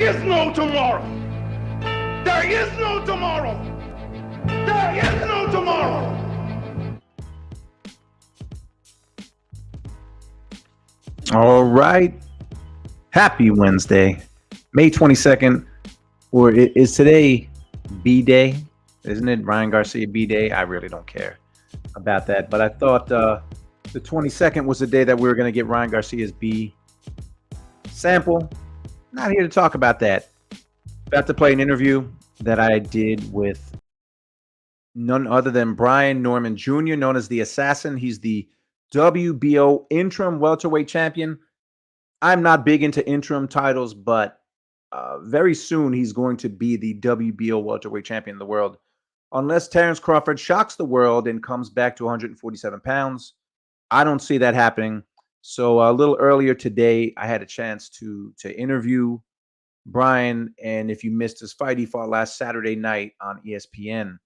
is no tomorrow. There is no tomorrow. There is no tomorrow. All right. Happy Wednesday, May 22nd, or is today B-Day? Isn't it Ryan Garcia B-Day? I really don't care about that, but I thought the 22nd was the day that we were going to get Ryan Garcia's B sample. Not here to talk about that. About to play an interview that I did with none other than Brian Norman Jr., known as the Assassin. He's the WBO interim welterweight champion. I'm not big into interim titles, but very soon he's going to be the WBO welterweight champion of the world. Unless Terrence Crawford shocks the world and comes back to 147 pounds, I don't see that happening. So a little earlier today, I had a chance to interview Brian. And if you missed his fight, he fought last Saturday night on ESPN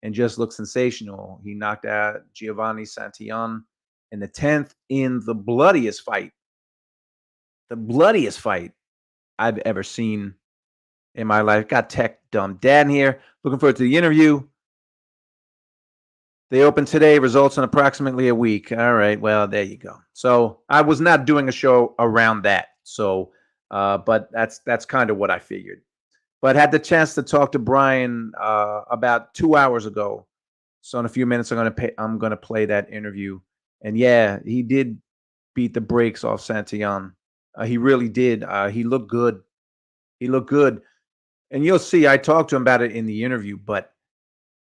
and just looked sensational. He knocked out Giovanni Santillan in the 10th in the bloodiest fight I've ever seen in my life. Got Tech Dumb Dan here. Looking forward to the interview. They open today, results in approximately a week. All right, well, there you go. So I was not doing a show around that. So, but that's kind of what I figured. But had the chance to talk to Brian about 2 hours ago. So in a few minutes, I'm gonna play that interview. And yeah, he did beat the brakes off Santillan. He really did. He looked good. And you'll see, I talked to him about it in the interview, but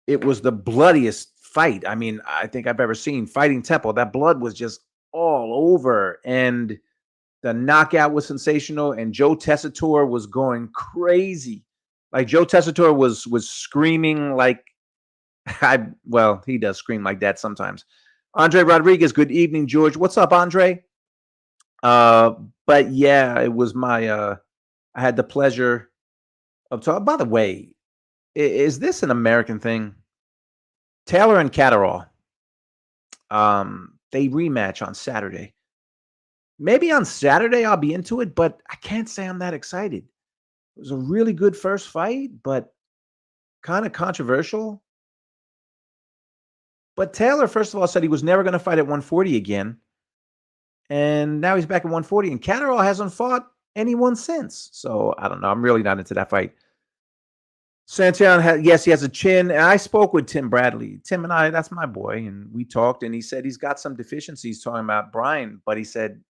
it was the bloodiest fight. I mean, I think I've ever seen. Fighting Temple. That blood was just all over. And the knockout was sensational. And Joe Tessitore was going crazy. Like Joe Tessitore was screaming like he does scream like that sometimes. Andre Rodriguez, good evening, George. What's up, Andre? But yeah, it was I had the pleasure of talking. By the way, is this an American thing? Taylor and Catterall, they rematch on Saturday. Maybe on Saturday I'll be into it, but I can't say I'm that excited. It was a really good first fight, but kind of controversial. But Taylor, first of all, said he was never going to fight at 140 again. And now he's back at 140, and Catterall hasn't fought anyone since. So I don't know. I'm really not into that fight. Santillan, he has a chin. And I spoke with Tim Bradley. Tim and I, that's my boy. And we talked, and he said he's got some deficiencies talking about Brian, but he said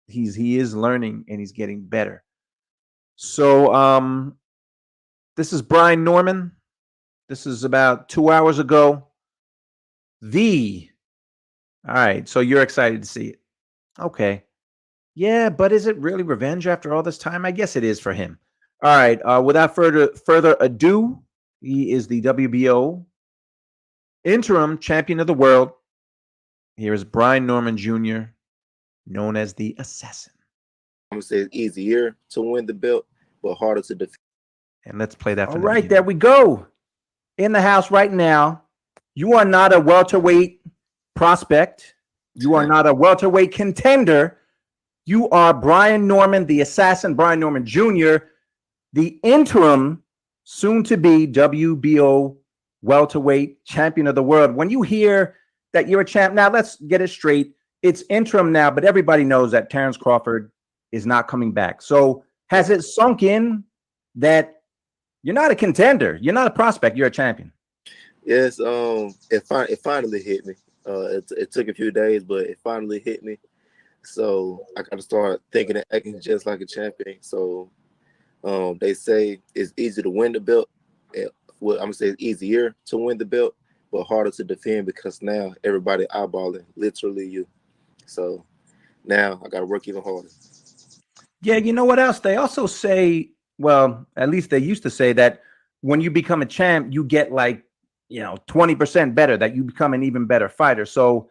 he is learning and he's getting better. So this is Brian Norman. This is about 2 hours ago. All right, so you're excited to see it. Okay. Yeah, but is it really revenge after all this time? I guess it is for him. All right. Without further ado, he is the WBO interim champion of the world. Here is Brian Norman Jr., known as the Assassin. I'm gonna say it's easier to win the belt, but harder to defend. And let's play that. All right, there we go. In the house right now. You are not a welterweight prospect. You are not a welterweight contender. You are Brian Norman, the Assassin, Brian Norman Jr., the interim, soon-to-be WBO welterweight champion of the world. When you hear that you're a champ, now let's get it straight. It's interim now, but everybody knows that Terrence Crawford is not coming back. So has it sunk in that you're not a contender? You're not a prospect. You're a champion. Yes, it finally hit me. It took a few days, but it finally hit me. So I got to start thinking and acting just like a champion. So they say it's easy to win the belt. Well, I'm gonna say it's easier to win the belt, but harder to defend because now everybody eyeballing literally you. So now I got to work even harder. Yeah, you know what else? They also say, well, at least they used to say that when you become a champ, you get 20% better, that you become an even better fighter. So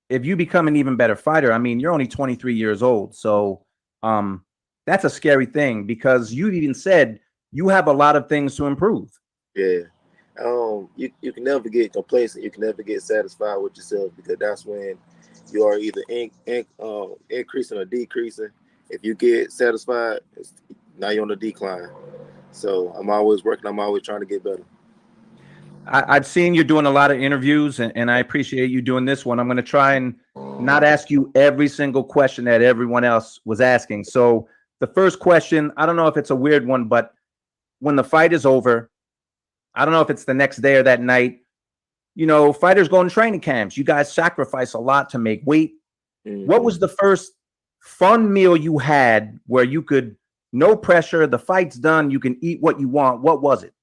if you become an even better fighter, I mean, you're only 23 years old. So that's a scary thing because you even said you have a lot of things to improve. Yeah. You can never get complacent. You can never get satisfied with yourself because that's when you are either increasing or decreasing. If you get satisfied, Now you're on the decline. So I'm always working. I'm always trying to get better. I've seen you doing a lot of interviews, and I appreciate you doing this one. I'm going to try and not ask you every single question that everyone else was asking. So the first question, I don't know if it's a weird one, but when the fight is over, I don't know if it's the next day or that night, you know, fighters go in training camps. You guys sacrifice a lot to make weight. Mm-hmm. What was the first fun meal you had where you could, no pressure, the fight's done, you can eat what you want? What was it?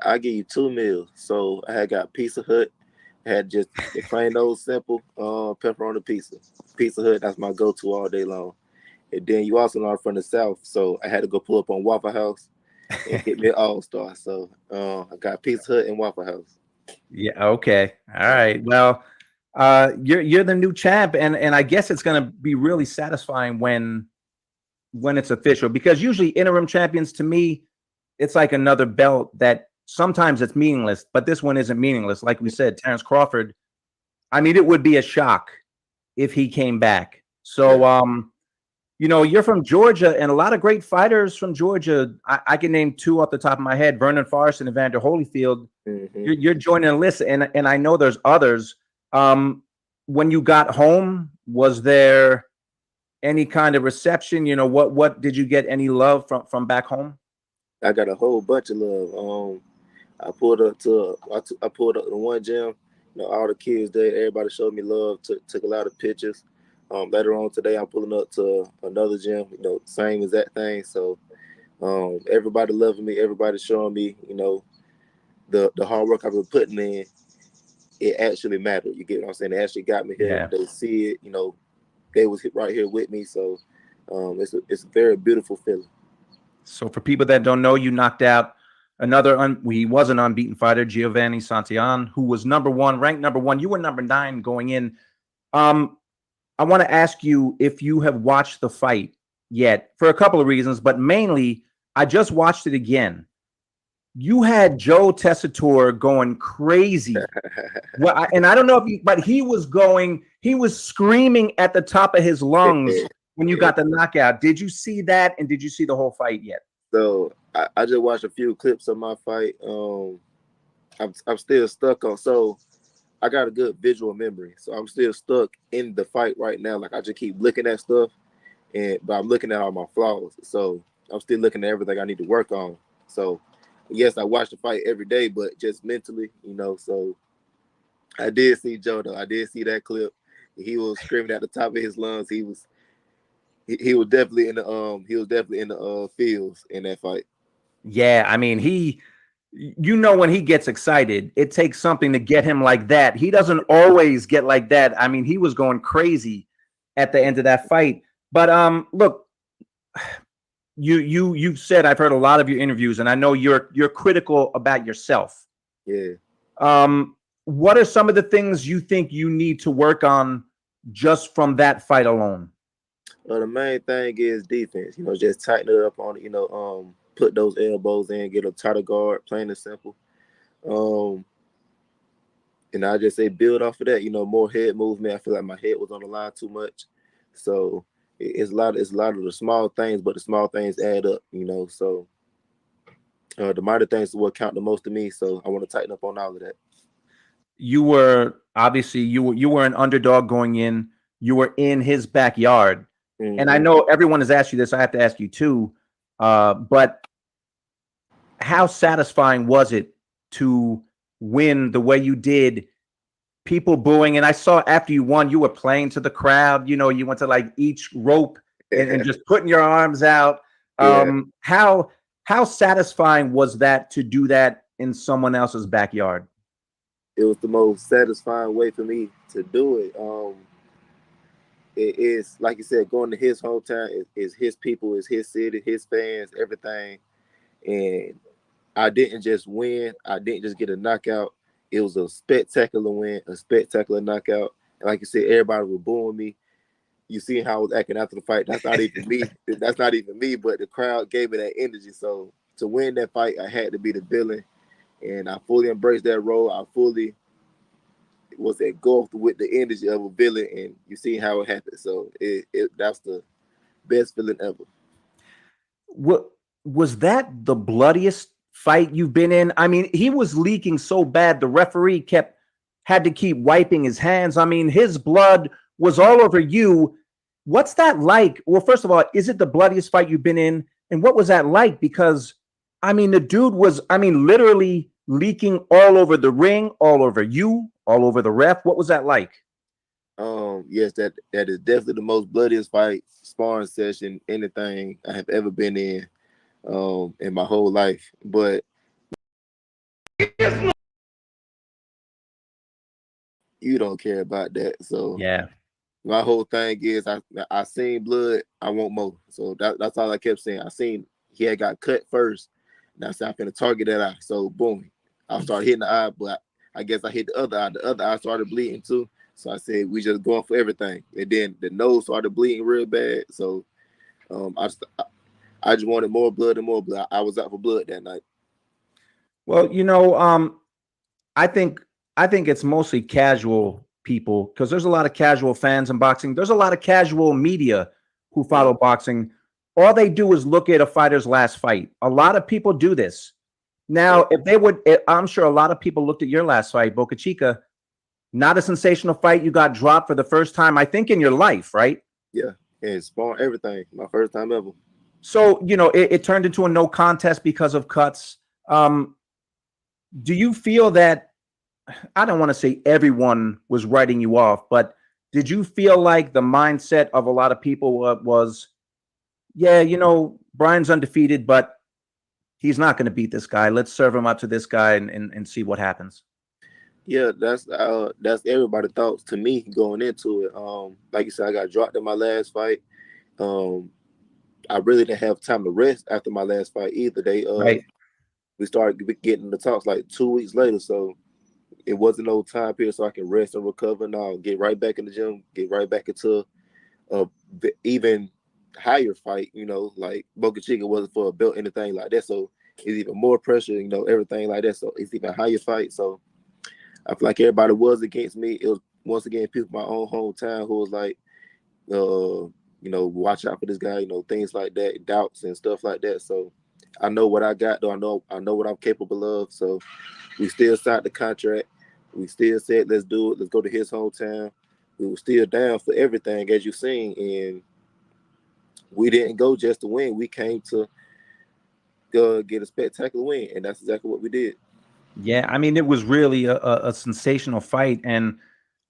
I give you 2 meals. So I had got Pizza Hut. I had just the plain old simple pepperoni pizza. Pizza Hut, that's my go-to all day long. And then you also know I'm from the South, so I had to go pull up on Waffle House and get me an All-Star. So I got Pizza Hut and Waffle House. Yeah. Okay. All right. Well, you're the new champ, and I guess it's going to be really satisfying when it's official, because usually interim champions, to me, it's like another belt that sometimes it's meaningless, but this one isn't meaningless. Like we said, Terrence Crawford, I mean, it would be a shock if he came back. So, you know, you're from Georgia, and a lot of great fighters from Georgia. I can name 2 off the top of my head: Vernon Forrest and Evander Holyfield. Mm-hmm. You're joining a list, and I know there's others. When you got home, was there any kind of reception? You know, what did you get any love from back home? I got a whole bunch of love. I pulled up to one gym. You know, all the kids there, everybody showed me love. Took a lot of pictures. Later on today, I'm pulling up to another gym. You know, same as that thing. So everybody loving me. Everybody showing me. You know, the hard work I've been putting in. It actually mattered. You get what I'm saying? They actually got me here. Yeah. They see it. You know, they was right here with me. So it's a very beautiful feeling. So for people that don't know, you knocked out another he was an unbeaten fighter, Giovanni Santillan, who was ranked number 1. You were number 9 going in. I want to ask you if you have watched the fight yet, for a couple of reasons, but mainly I just watched it again. You had Joe Tessitore going crazy. Well, and I don't know but he was screaming at the top of his lungs when you got the knockout. Did you see that? And did you see the whole fight yet? So I just watched a few clips of my fight. I'm still stuck on. So I got a good visual memory. So I'm still stuck in the fight right now. Like I just keep looking at stuff, but I'm looking at all my flaws. So I'm still looking at everything I need to work on. So yes, I watch the fight every day, but just mentally, you know. So I did see Joe though. I did see that clip. He was screaming at the top of his lungs. He was definitely in the fields in that fight. Yeah, I mean, you know, when he gets excited, it takes something to get him like that. He doesn't always get like that. I mean, he was going crazy at the end of that fight. But look, you've said, I've heard a lot of your interviews, and I know you're critical about yourself. Yeah. What are some of the things you think you need to work on just from that fight alone? The main thing is defense. You know, just tighten it up on it. You know, put those elbows in, get a tighter guard, plain and simple. And I just say build off of that. You know, more head movement. I feel like my head was on the line too much, so it's a lot of the small things, but the small things add up. You know, so the minor things is what count the most to me. So I want to tighten up on all of that. You were obviously you were an underdog going in. You were in his backyard. Mm-hmm. And I know everyone has asked you this. I have to ask you too. But how satisfying was it to win the way you did? People booing, and I saw after you won, you were playing to the crowd. You know, you went to like each rope and just putting your arms out. Yeah. How satisfying was that to do that in someone else's backyard? It was the most satisfying way for me to do it. It is, like you said, going to his hometown, is his people, is his city, his fans, everything. And I didn't just win. I didn't just get a knockout. It was a spectacular win, a spectacular knockout. And like you said, everybody was booing me. You see how I was acting after the fight. That's not even me. That's not even me, but the crowd gave me that energy. So to win that fight, I had to be the villain. And I fully embraced that role. I fully was engulfed with the energy of a villain, and you see how it happened. So that's best feeling ever. What was that the bloodiest fight you've been in? I mean, he was leaking so bad the referee had to keep wiping his hands. I mean, his blood was all over you. What's that like? Well, first of all, is it the bloodiest fight you've been in? And what was that like? Because I mean, the dude was, I mean, literally leaking all over the ring, all over you, all over the ref. What was that like? Yes, that is definitely the most bloodiest fight, sparring session, anything I have ever been in my whole life. But you don't care about that. So Yeah. my whole thing is I seen blood, I want more. So that's all I kept saying. I seen he had got cut first. And I said I'm gonna target that eye. So boom, I started hitting the eye, but I guess I hit the other eye. The other eye started bleeding too. So I said we just going for everything. And then the nose started bleeding real bad. So I just wanted more blood and more blood. I was out for blood that night. Well, I think it's mostly casual people because there's a lot of casual fans in boxing. There's a lot of casual media who follow boxing. All they do is look at a fighter's last fight. A lot of people do this. Now, I'm sure a lot of people looked at your last fight, Boca Chica. Not a sensational fight. You got dropped for the first time, I think, in your life, right? Yeah, and spawn everything. My first time ever. So, it turned into a no contest because of cuts. Do you feel that, I don't want to say everyone was writing you off, but did you feel like the mindset of a lot of people was, yeah, Brian's undefeated, but he's not going to beat this guy. Let's serve him up to this guy and see what happens. Yeah, that's everybody's thoughts to me going into it. Like you said, I got dropped in my last fight. I really didn't have time to rest after my last fight either. Right. We started getting the talks like 2 weeks later, so it wasn't no time period so I can rest and recover. Now get right back in the gym, get right back into even higher fight. Like Boca Chica wasn't for a belt, anything like that. So it's even more pressure. Everything like that. So it's even higher fight. So I feel like everybody was against me. It was once again people from my own hometown who was like, watch out for this guy, things like that, doubts and stuff like that. So I know what I got, though. I know what I'm capable of. So we still signed the contract. We still said, let's do it. Let's go to his hometown. We were still down for everything, as you've seen. And we didn't go just to win. We came to get a spectacular win. And that's exactly what we did. Yeah, I mean, it was really a sensational fight. And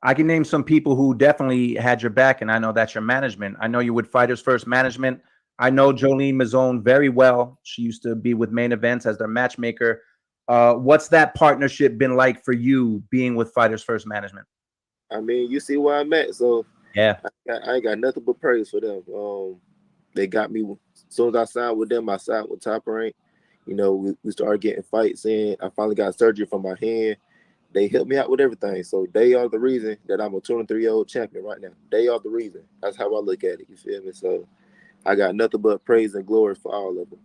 I can name some people who definitely had your back. And I know that's your management. I know you with Fighters First Management. I know Jolene Mazzone very well. She used to be with Main Events as their matchmaker. What's that partnership been like for you being with Fighters First Management? I mean, you see where I'm at. So yeah, I ain't got nothing but praise for them. They got me. As soon as I signed with them, I signed with Top Rank. We started getting fights in. I finally got surgery for my hand. They helped me out with everything. So they are the reason that I'm a 23-year-old champion right now. They are the reason. That's how I look at it. You feel me? So I got nothing but praise and glory for all of them.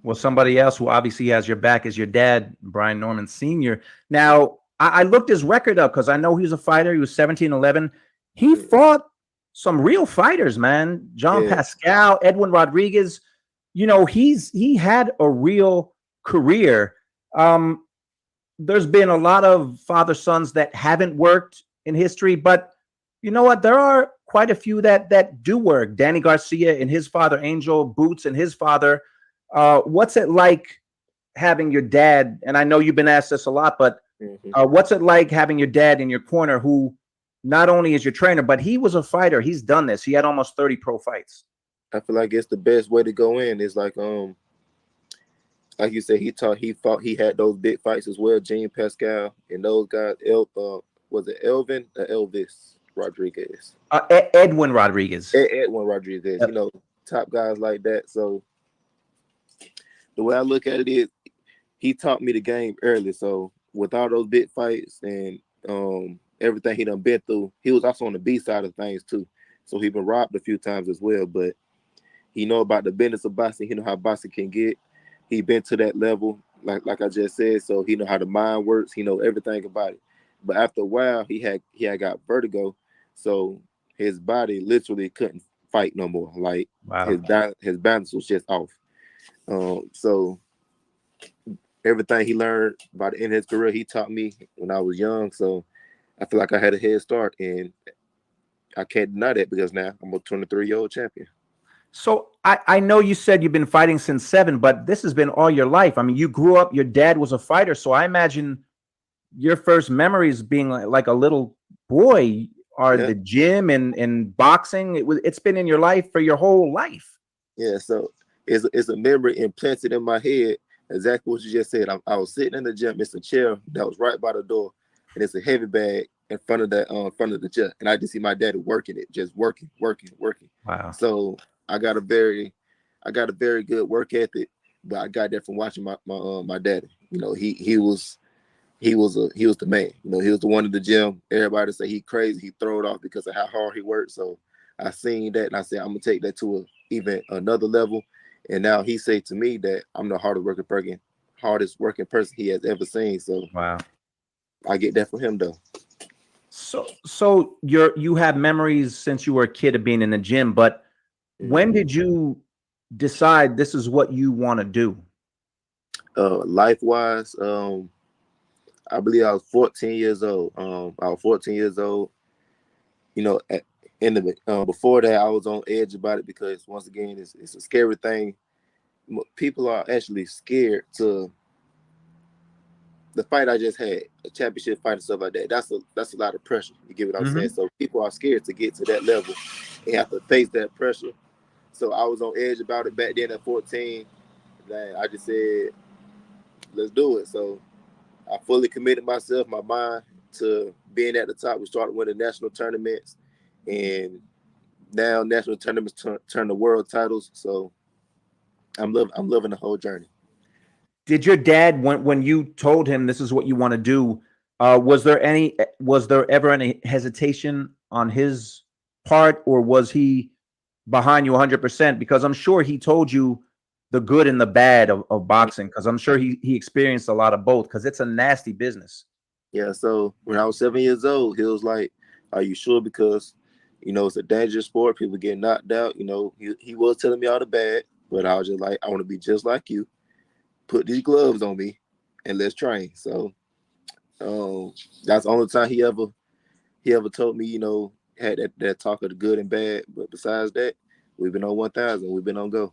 Well, somebody else who obviously has your back is your dad, Brian Norman Sr. Now, I looked his record up because I know he's a fighter. He was 17-11. He fought some real fighters, man. John Pascal, Edwin Rodriguez. He had a real career. There's been a lot of father-sons that haven't worked in history, but you know what? There are quite a few that do work. Danny Garcia and his father, Angel Boots and his father. What's it like having your dad? And I know you've been asked this a lot, but what's it like having your dad in your corner who not only is your trainer, but he was a fighter. He's done this. He had almost 30 pro fights. I feel like it's the best way to go in. It's like you said, he fought, he had those big fights as well. Gene Pascal and those guys. Was it Elvin or Elvis Rodriguez? Edwin Rodriguez. Edwin Rodriguez. Yep. Top guys like that. So the way I look at it is, he taught me the game early. So with all those big fights and everything he done been through, he was also on the B side of things too. So he been robbed a few times as well. But he know about the business of boxing. He know how boxing can get. He been to that level, like I just said. So he know how the mind works. He know everything about it. But after a while, he had got vertigo, so his body literally couldn't fight no more. Like Wow. his balance was just off. So everything he learned by the end of his career, he taught me when I was young. So I feel like I had a head start, and I can't deny that because now I'm a 23-year-old champion. So I know you said you've been fighting since 7, but this has been all your life. I mean, you grew up, your dad was a fighter. So I imagine your first memories being like a little boy are the gym and boxing. It's been in your life for your whole life. Yeah, so it's a memory implanted in my head. Exactly what you just said. I was sitting in the gym. It's a chair that was right by the door, and it's a heavy bag in front of the chair. And I just see my daddy working it, just working. Wow. So I got a very good work ethic, but I got that from watching my daddy. You know, he was the man. You know, he was the one in the gym. Everybody say he crazy. He throw it off because of how hard he worked. So I seen that and I said I'm gonna take that to even another level. And now he said to me that I'm the hardest working person he has ever seen. So Wow. I get that from him though. So you have memories since you were a kid of being in the gym, but when did you decide this is what you want to do? Life wise, I believe I was 14 years old. I was 14 years old. You know, before that, I was on edge about it because once again, it's a scary thing. People are actually scared to the fight I just had, a championship fight and stuff like that. That's a lot of pressure. You get what I'm saying? So people are scared to get to that level and have to face that pressure. So I was on edge about it back then at 14. That I just said, let's do it. So I fully committed myself, my mind to being at the top. We started winning national tournaments, and now national tournaments turn to world titles. So I'm loving the whole journey. Did your dad, when you told him this is what you want to do, was there ever any hesitation on his part, or was he behind you 100%? Because I'm sure he told you the good and the bad of boxing, because I'm sure he experienced a lot of both, because it's a nasty business. Yeah, so when I was 7 years old, he was like, "Are you sure?" Because, you know, it's a dangerous sport. People get knocked out. You know, he was telling me all the bad, but I was just like, I want to be just like you. Put these gloves on me and let's train. So that's the only time he ever told me, you know, had that talk of the good and bad. But besides that, we've been on 1,000. We've been on go.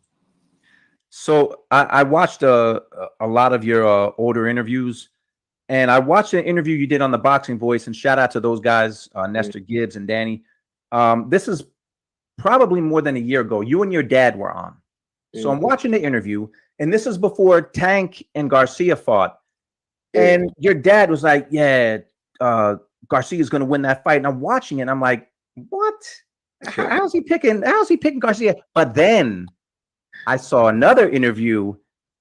So I watched a lot of your older interviews, and I watched an interview you did on the Boxing Voice, and shout out to those guys, Nestor Gibbs and Danny. This is probably more than a year ago. You and your dad were on. So I'm watching the interview, and this is before Tank and Garcia fought. And your dad was like, yeah, Garcia's going to win that fight. And I'm watching it, and I'm like, what? How's he picking Garcia? But then I saw another interview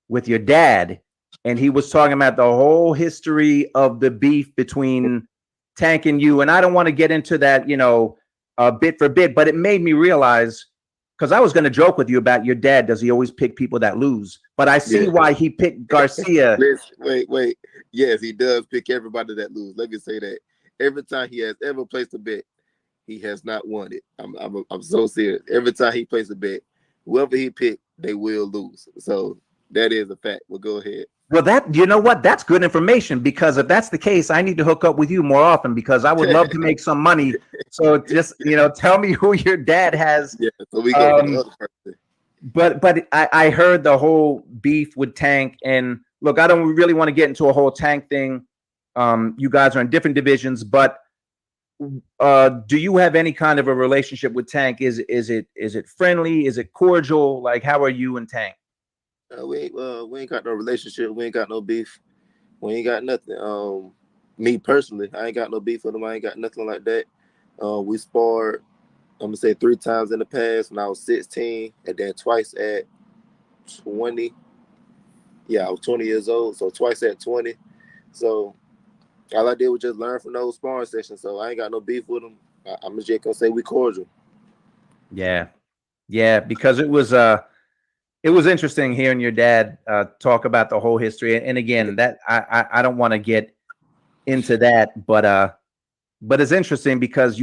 with your dad, and he was talking about the whole history of the beef between Tank and you. And I don't want to get into that, you know, bit for bit, but it made me realize, because I was going to joke with you about your dad. Does he always pick people that lose? But I see why he picked Garcia. Wait. Yes, he does pick everybody that lose. Let me say that. Every time he has ever placed a bet, he has not won it. I'm so serious. Every time he places a bet, whoever he picked, they will lose. So that is a fact. Well, go ahead. Well, you know what? That's good information, because if that's the case, I need to hook up with you more often, because I would love to make some money. So just, you know, tell me who your dad has. Yeah, so we go to the other person. But I heard the whole beef with Tank, and look, I don't really want to get into a whole Tank thing. You guys are in different divisions, but do you have any kind of a relationship with Tank? Is it friendly? Is it cordial? Like, how are you and Tank? We ain't got no relationship. We ain't got no beef. We ain't got nothing. Me personally, I ain't got no beef with him. I ain't got nothing like that. We sparred, I'm gonna say 3 times in the past when I was 16, and then twice at 20. Yeah, I was 20 years old, so twice at 20. So all I did was just learn from those sparring sessions. So I ain't got no beef with him. I'm just gonna say we cordial. Yeah, because it was interesting hearing your dad talk about the whole history. And again, that I don't want to get into that, but it's interesting because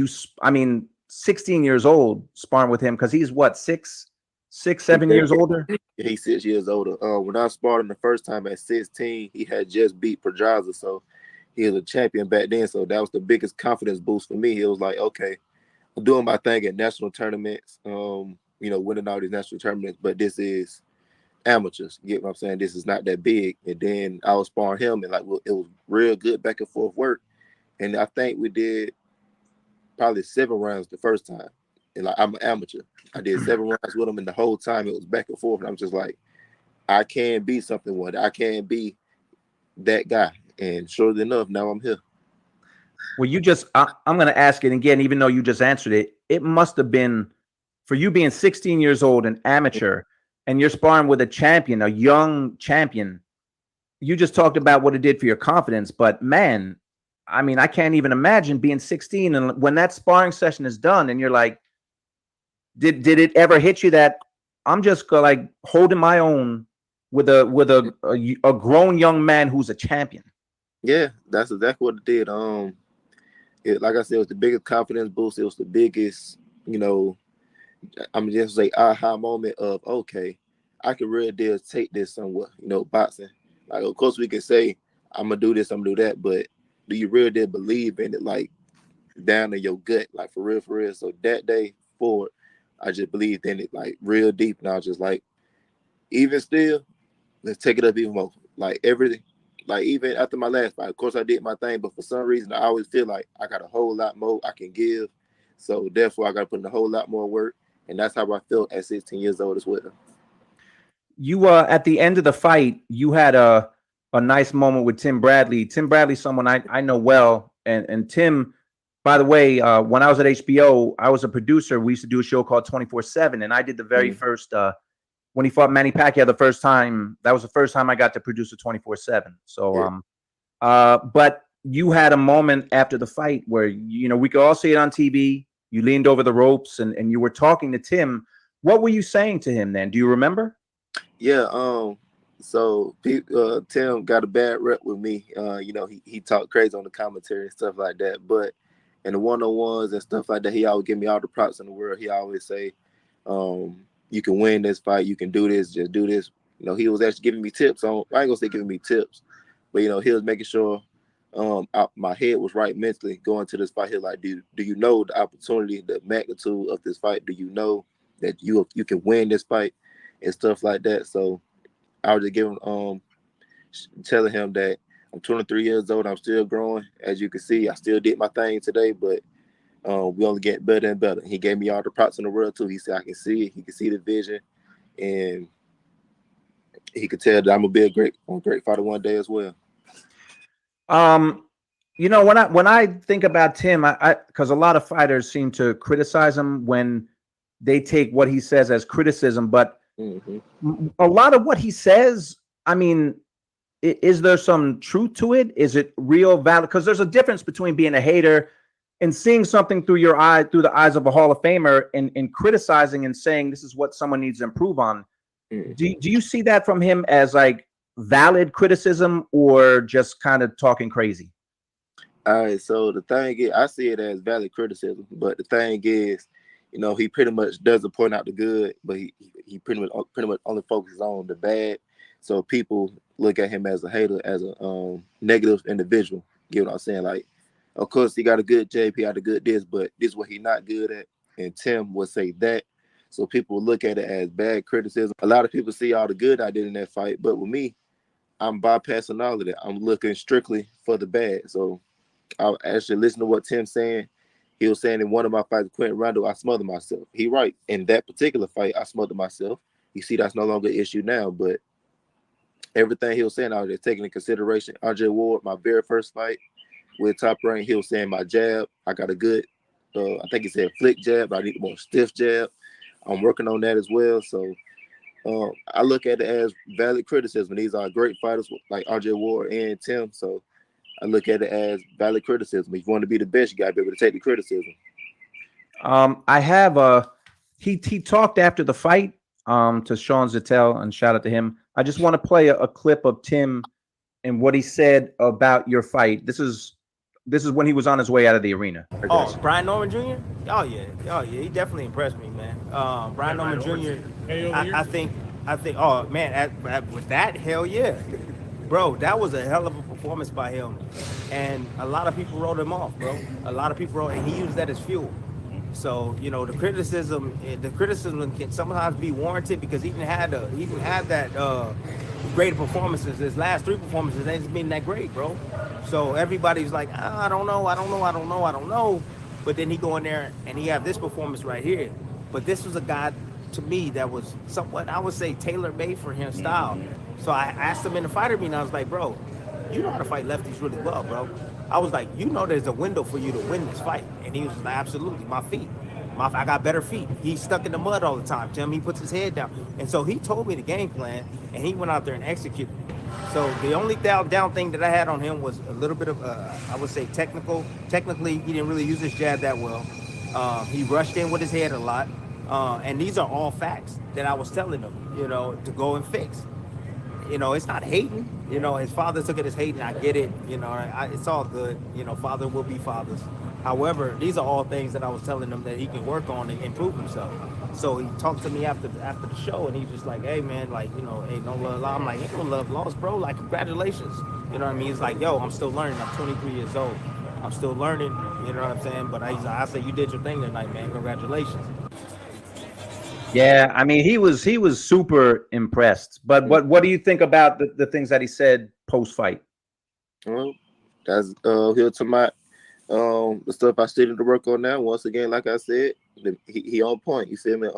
16 years old sparring with him? Because he's what, 7 years older? He's 6 years older. When I sparred him the first time at 16, he had just beat Pedraza, so he was a champion back then. So that was the biggest confidence boost for me. It was like, okay, I'm doing my thing at national tournaments, winning all these national tournaments, but this is amateurs. You get what I'm saying? This is not that big. And then I was sparring him, and it was real good back and forth work. And I think we did probably 7 rounds the first time. And like, I'm an amateur. I did 7 rounds with him, and the whole time it was back and forth. And I'm just like, I can be something one day. I can be that guy. And sure enough, now I'm here. Well, I'm going to ask it again, even though you just answered it. It must have been, for you being 16 years old, an amateur, and you're sparring with a champion, a young champion. You just talked about what it did for your confidence, but man, I mean, I can't even imagine being 16 and when that sparring session is done and you're like, did it ever hit you that I'm just like holding my own with a grown young man who's a champion? Yeah, that's exactly what it did. Like I said, it was the biggest confidence boost. It was the biggest, I'm just say aha moment of, okay, I can really deal take this somewhere, boxing. Like, of course we can say, I'm gonna do this, I'm gonna do that, but do you really did believe in it, like down in your gut, like for real, for real? So that day forward, I just believed in it, like real deep, and I was just like, even still, let's take it up even more. Like everything, like even after my last fight, of course I did my thing, but for some reason I always feel like I got a whole lot more I can give. So therefore I got to put in a whole lot more work, and that's how I felt at 16 years old as well. You at the end of the fight, you had a nice moment with Tim Bradley. Tim Bradley, someone I know well, and Tim, by the way, when I was at HBO, I was a producer. We used to do a show called 24/7, and I did the very first when he fought Manny Pacquiao the first time. That was the first time I got to produce a 24/7. So, but you had a moment after the fight where we could all see it on TV. You leaned over the ropes and you were talking to Tim. What were you saying to him then? Do you remember? Yeah, so Tim got a bad rep with me. He talked crazy on the commentary and stuff like that. But in the one-on-ones and stuff like that, he always give me all the props in the world. He always say, you can win this fight, you can do this, just do this. He was actually giving me tips on, I ain't gonna say giving me tips, but he was making sure my head was right mentally going to this fight. He was like, do you know the opportunity, the magnitude of this fight? Do you know that you can win this fight and stuff like that? So I was just giving telling him that I'm 23 years old, I'm still growing. As you can see, I still did my thing today, but we only get better and better. He gave me all the props in the world too. He said I can see it, he can see the vision, and he could tell that I'm gonna be a great fighter one day as well. When I think about Tim, I because a lot of fighters seem to criticize him when they take what he says as criticism, but a lot of what he says, I mean, is there some truth to it? Is it real valid? Because there's a difference between being a hater and seeing something through the eyes of a Hall of Famer and criticizing and saying this is what someone needs to improve on. Do you see that from him as like valid criticism or just kind of talking crazy? All right, so the thing is, I see it as valid criticism, but the thing is, he pretty much doesn't point out the good, but he pretty much only focuses on the bad. So people look at him as a hater, as a negative individual. You know what I'm saying? Like, of course, he got a good jab, he got a good this, but this is what he's not good at. And Tim would say that. So people look at it as bad criticism. A lot of people see all the good I did in that fight, but with me, I'm bypassing all of that. I'm looking strictly for the bad. So I'll actually listen to what Tim's saying. He was saying in one of my fights with Quentin Rondo, I smothered myself. He right. In that particular fight, I smothered myself. You see, that's no longer an issue now, but everything he was saying, I was just taking into consideration. Andre Ward, my very first fight with Top Rank, he was saying my jab, I got a good, I think he said flick jab, but I need a more stiff jab. I'm working on that as well. So I look at it as valid criticism. These are great fighters like Andre Ward and Tim. So I look at it as valid criticism. If you want to be the best, you got to be able to take the criticism. I have he talked after the fight to Sean Zettel, and shout out to him. I just want to play a clip of Tim and what he said about your fight. This is this is when he was on his way out of the arena. Oh, Brian Norman Jr. Oh yeah, he definitely impressed me, man. Brian Norman Jr. I think. Oh man, with that, hell yeah, bro, that was a hell of a performance by him, and a lot of people wrote him off, bro. A lot of people and he used that as fuel. So the criticism can sometimes be warranted because he didn't have that great performances. His last 3 performances ain't been that great, bro. So everybody's like, I don't know. But then he go in there and he have this performance right here. But this was a guy to me that was somewhat, I would say, tailor-made for him style. So I asked him in the fighter meeting, I was like, bro, you know how to fight lefties really well, bro. I was like, there's a window for you to win this fight. And he was like, absolutely, my feet. I got better feet. He's stuck in the mud all the time, Tim. He puts his head down. And so he told me the game plan, and he went out there and executed it. So the only down thing that I had on him was a little bit of, I would say, technical. Technically, he didn't really use his jab that well. He rushed in with his head a lot. And these are all facts that I was telling him, to go and fix. It's not hating. His father took it as hating. I get it. It's all good. Father will be fathers. However, these are all things that I was telling him that he can work on and improve himself. So he talked to me after the show, and he's just like, hey, man, like, hey, no love lost. I'm like, ain't no love lost, bro. Like, congratulations. You know what I mean? He's like, yo, I'm still learning. I'm 23 years old. I'm still learning. You know what I'm saying? But I say, you did your thing tonight, man. Congratulations. Yeah, I mean, he was super impressed. But what do you think about the things that he said post-fight? Well, that's here to my the stuff I still need to work on now. Once again, like I said, he on point. You feel me?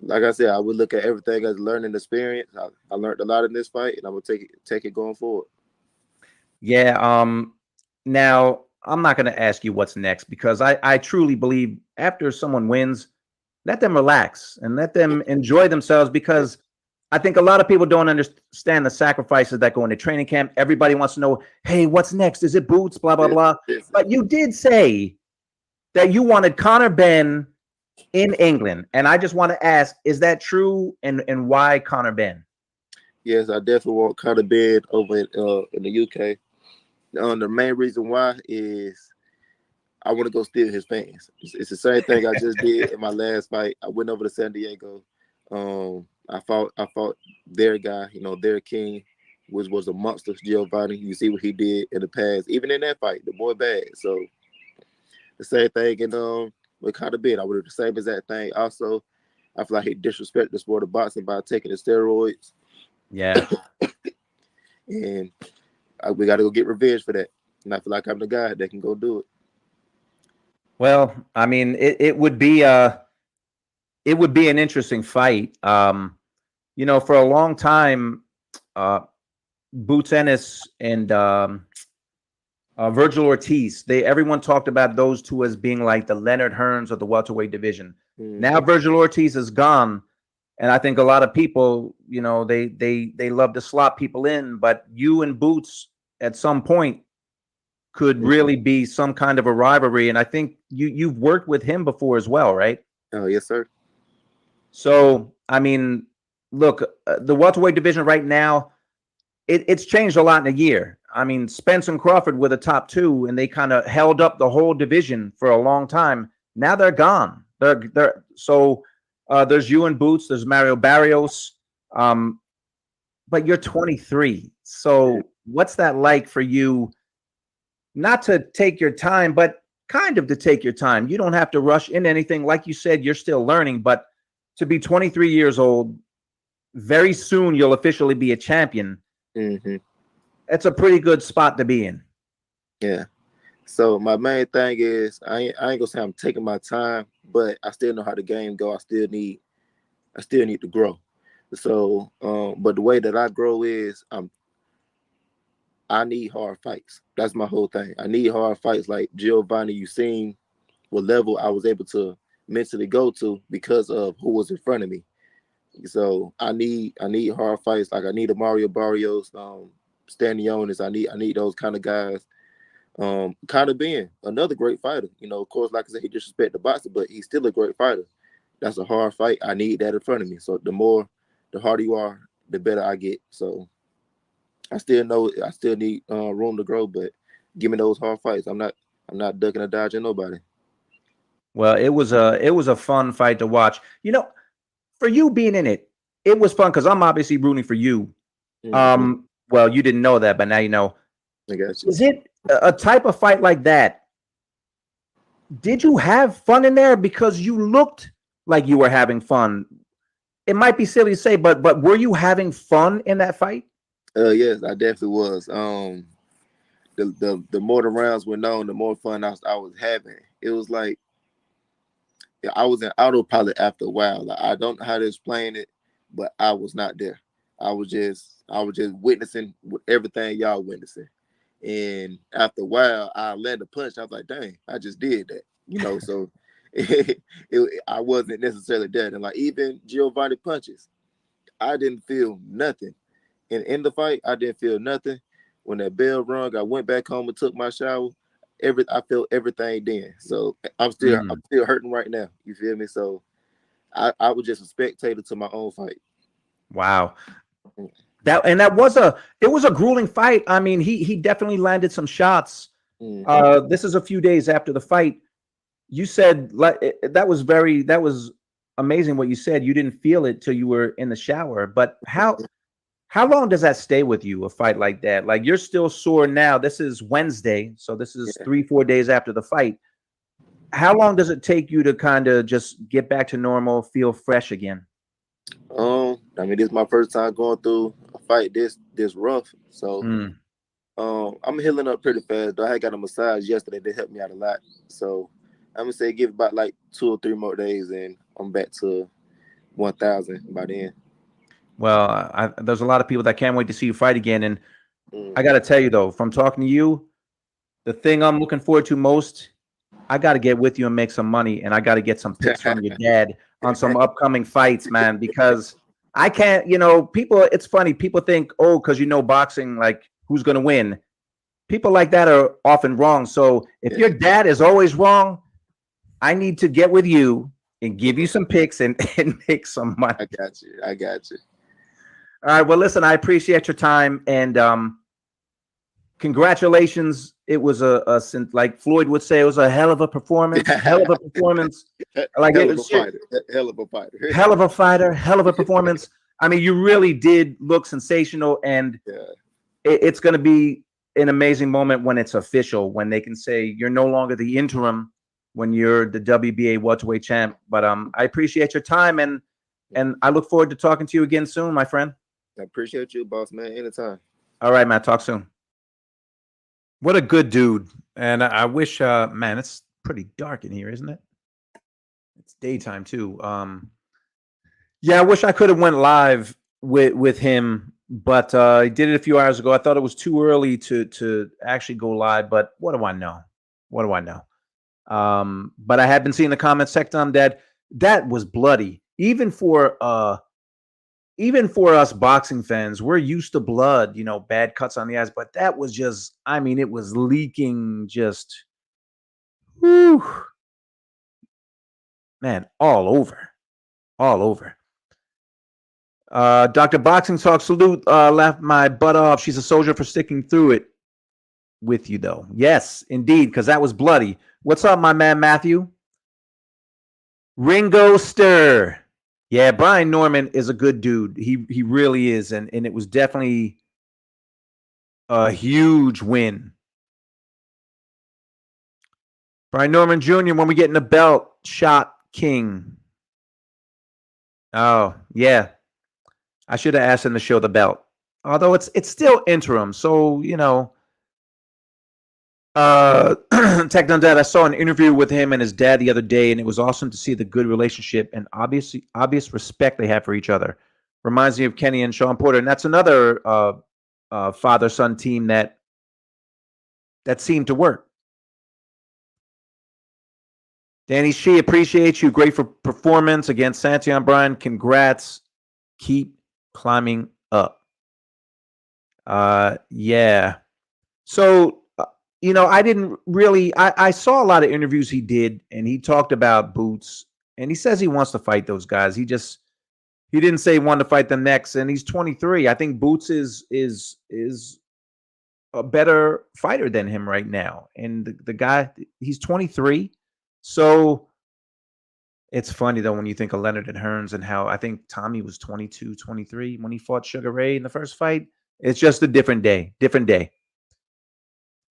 Like I said, I would look at everything as a learning experience. I learned a lot in this fight, and I'm gonna take it going forward. Yeah. Now I'm not going to ask you what's next because I truly believe after someone wins, let them relax and let them enjoy themselves because I think a lot of people don't understand the sacrifices that go into training camp. Everybody wants to know, hey, what's next? Is it boots? Blah, blah, blah. But you did say that you wanted Conor Benn in England. And I just want to ask, is that true? And why Conor Benn? Yes, I definitely want Conor Benn over in the UK. The main reason why is I want to go steal his fans. It's the same thing I just did in my last fight. I went over to San Diego. I fought their guy, their king, which was a monster, Giovanni. You see what he did in the past. Even in that fight, the boy bad. So the same thing with Conor Benn. I would do the same exact thing. Also, I feel like he disrespected the sport of boxing by taking the steroids. Yeah. And we got to go get revenge for that. And I feel like I'm the guy that can go do it. Well, I mean, it would be an interesting fight. For a long time, Boots Ennis and Virgil Ortiz, everyone talked about those two as being like the Leonard Hearns of the welterweight division. Mm-hmm. Now Virgil Ortiz is gone, and I think a lot of people, they love to slot people in, but you and Boots at some point could really be some kind of a rivalry. And I think you've worked with him before as well, right? Oh, yes, sir. So, I mean, look, the welterweight division right now, it's changed a lot in a year. I mean, Spence and Crawford were the top two, and they kind of held up the whole division for a long time. Now they're gone. There's you and Boots, there's Mario Barrios, but you're 23. So what's that like for you? Not to take your time, but kind of to take your time. You don't have to rush in anything. Like you said, you're still learning, but to be 23 years old, very soon you'll officially be a champion. Mm-hmm. That's a pretty good spot to be in. Yeah. So my main thing is I ain't gonna say I'm taking my time, but I still know how the game go. I still need to grow. So, but the way that I grow is I need hard fights. That's my whole thing. I need hard fights like Giovanni. You seen what level I was able to mentally go to because of who was in front of me. So I need hard fights. Like I need a Mario Barrios, Stanionis. I need those kind of guys. Conor Benn, another great fighter. Of course, like I said, he disrespected the boxer, but he's still a great fighter. That's a hard fight. I need that in front of me. So the harder you are, the better I get. So I still need room to grow, but give me those hard fights. I'm not ducking or dodging nobody. Well, it was a fun fight to watch. You know, for you being in it, it was fun because I'm obviously rooting for you. Well, you didn't know that, but now you know. I got you. Is it a type of fight like that? Did you have fun in there? Because you looked like you were having fun. It might be silly to say, but were you having fun in that fight? Yes, I definitely was. The more the rounds went on, the more fun I was having. It was like I was in autopilot after a while. Like, I don't know how to explain it, but I was not there. I was just witnessing everything y'all witnessing. And after a while, I landed a punch. I was like, dang, I just did that. You know, so I wasn't necessarily dead. And like even Giovanni punches, I didn't feel nothing. And in the fight, I didn't feel nothing. When that bell rung, I went back home and took my shower. I felt everything then. So I'm still hurting right now. You feel me? So I was just a spectator to my own fight. Wow. That was a grueling fight. I mean, he definitely landed some shots. This is a few days after the fight. You said that was amazing what you said. You didn't feel it till you were in the shower. But how long does that stay with you, a fight like that? Like, you're still sore now. This is Wednesday, so this is 3-4 days after the fight. How long does it take you to kind of just get back to normal, feel fresh again? I mean, this is my first time going through a fight this rough. So I'm healing up pretty fast. Though I had got a massage yesterday that helped me out a lot. So I'm gonna say give it about like 2 or 3 more days and I'm back to 1,000 by then. Well, there's a lot of people that can't wait to see you fight again. And I got to tell you, though, from talking to you, the thing I'm looking forward to most, I got to get with you and make some money. And I got to get some picks from your dad on some upcoming fights, man, because I can't, people, it's funny. People think, oh, because boxing, like, who's going to win? People like that are often wrong. So if your dad is always wrong, I need to get with you and give you some picks and make some money. I got you. All right. Well, listen, I appreciate your time and congratulations. It was like Floyd would say, it was a hell of a performance. Hell of a performance. Like hell of a fighter. Hell of a fighter. Hell of a fighter. Hell of a performance. I mean, you really did look sensational, and it's going to be an amazing moment when it's official, when they can say you're no longer the interim, when you're the WBA welterweight champ. But I appreciate your time, and I look forward to talking to you again soon, my friend. I appreciate you, boss man. Anytime. All right, man. Talk soon. What a good dude. And I wish, man, it's pretty dark in here, isn't it? It's daytime too. Yeah, I wish I could have went live with him, but I did it a few hours ago. I thought it was too early to actually go live, but what do I know? What do I know? But I had been seeing the comment section that was bloody. Even for us boxing fans, we're used to blood, bad cuts on the eyes, but that was just, I mean, it was leaking just, whew, man, all over. Dr. Boxing Talk, salute, laughed my butt off. She's a soldier for sticking through it with you, though. Yes, indeed, because that was bloody. What's up, my man, Matthew? Ringo Stir. Yeah, Brian Norman is a good dude. He really is, and it was definitely a huge win. Brian Norman Jr., when we get in the belt, shot king. Oh, yeah. I should have asked him to show the belt. Although it's still interim, so, Tech Done Dad, I saw an interview with him and his dad the other day, and it was awesome to see the good relationship and obvious respect they have for each other. Reminds me of Kenny and Sean Porter, and that's another father-son team that seemed to work. Danny Shee, appreciate you. Great for performance against Santillan. Brian, congrats. Keep climbing up. Yeah. So, I didn't really, I saw a lot of interviews he did, and he talked about Boots, and he says he wants to fight those guys. He didn't say he wanted to fight them next, and he's 23. I think Boots is a better fighter than him right now. And the guy, he's 23. So it's funny, though, when you think of Leonard and Hearns and how I think Tommy was 22, 23 when he fought Sugar Ray in the first fight. It's just a different day. Different day.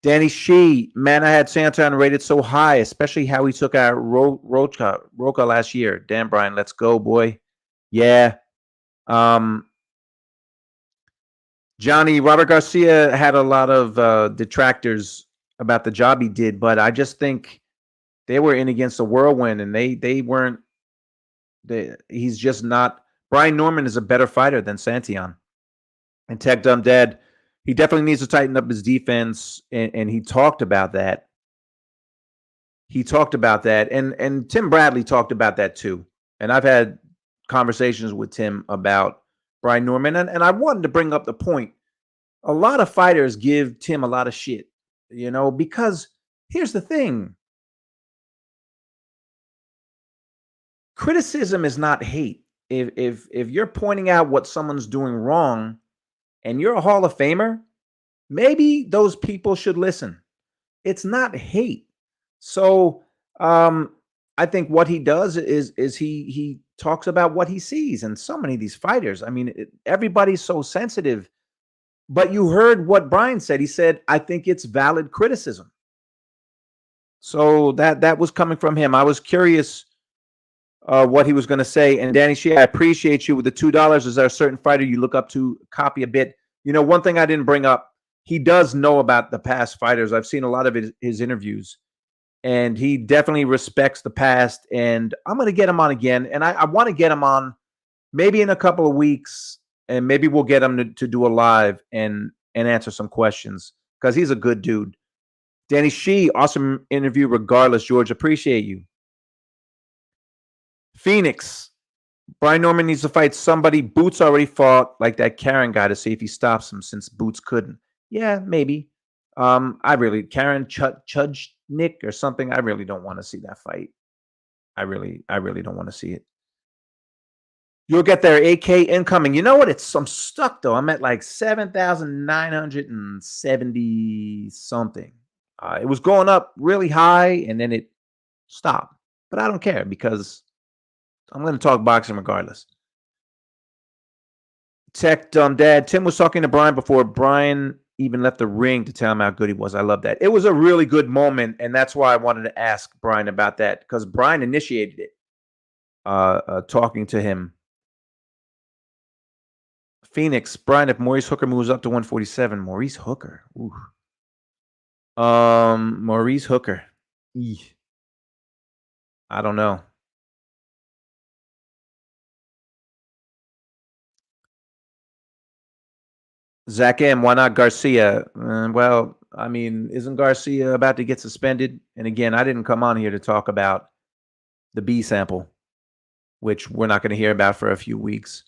Danny Shee, man, I had Santillan rated so high, especially how he took out Roca last year. Damn, Brian, let's go, boy. Yeah. Johnny, Robert Garcia had a lot of detractors about the job he did, but I just think they were in against a whirlwind, and they weren't. He's just not. Brian Norman is a better fighter than Santillan. And Tech Dumb Dad, he definitely needs to tighten up his defense, and he talked about that. And Tim Bradley talked about that too. And I've had conversations with Tim about Brian Norman, and I wanted to bring up the point. A lot of fighters give Tim a lot of shit, because here's the thing. Criticism is not hate. If you're pointing out what someone's doing wrong and you're a Hall of Famer, maybe those people should listen. It's not hate. So I think what he does is he talks about what he sees. And so many of these fighters, I mean, everybody's so sensitive. But you heard what Brian said. He said, I think it's valid criticism. So that was coming from him. I was curious what he was going to say. And Danny Shea, I appreciate you with the $2. Is there a certain fighter you look up to, copy a bit? One thing I didn't bring up, he does know about the past fighters. I've seen a lot of his interviews, and he definitely respects the past. And I'm going to get him on again. And I want to get him on maybe in a couple of weeks, and maybe we'll get him to do a live and answer some questions, because he's a good dude. Danny Shee, awesome interview regardless, George. Appreciate you. Phoenix, Brian Norman needs to fight somebody. Boots already fought like that Karen guy to see if he stops him, since Boots couldn't. Yeah, maybe. Karen Chudnik or something. I really don't want to see that fight. I really don't want to see it. You'll get there. AK incoming. You know what? I'm stuck though. I'm at like 7,970 something. It was going up really high and then it stopped. But I don't care, because I'm going to talk boxing regardless. Tech Dumb Dad. Tim was talking to Brian before Brian even left the ring to tell him how good he was. I love that. It was a really good moment, and that's why I wanted to ask Brian about that, because Brian initiated it, talking to him. Phoenix, Brian, if Maurice Hooker moves up to 147, Maurice Hooker. Ooh. Maurice Hooker. Eeh. I don't know. Zach M, why not Garcia? Well, I mean, isn't Garcia about to get suspended? And again, I didn't come on here to talk about the B sample, which we're not going to hear about for a few weeks.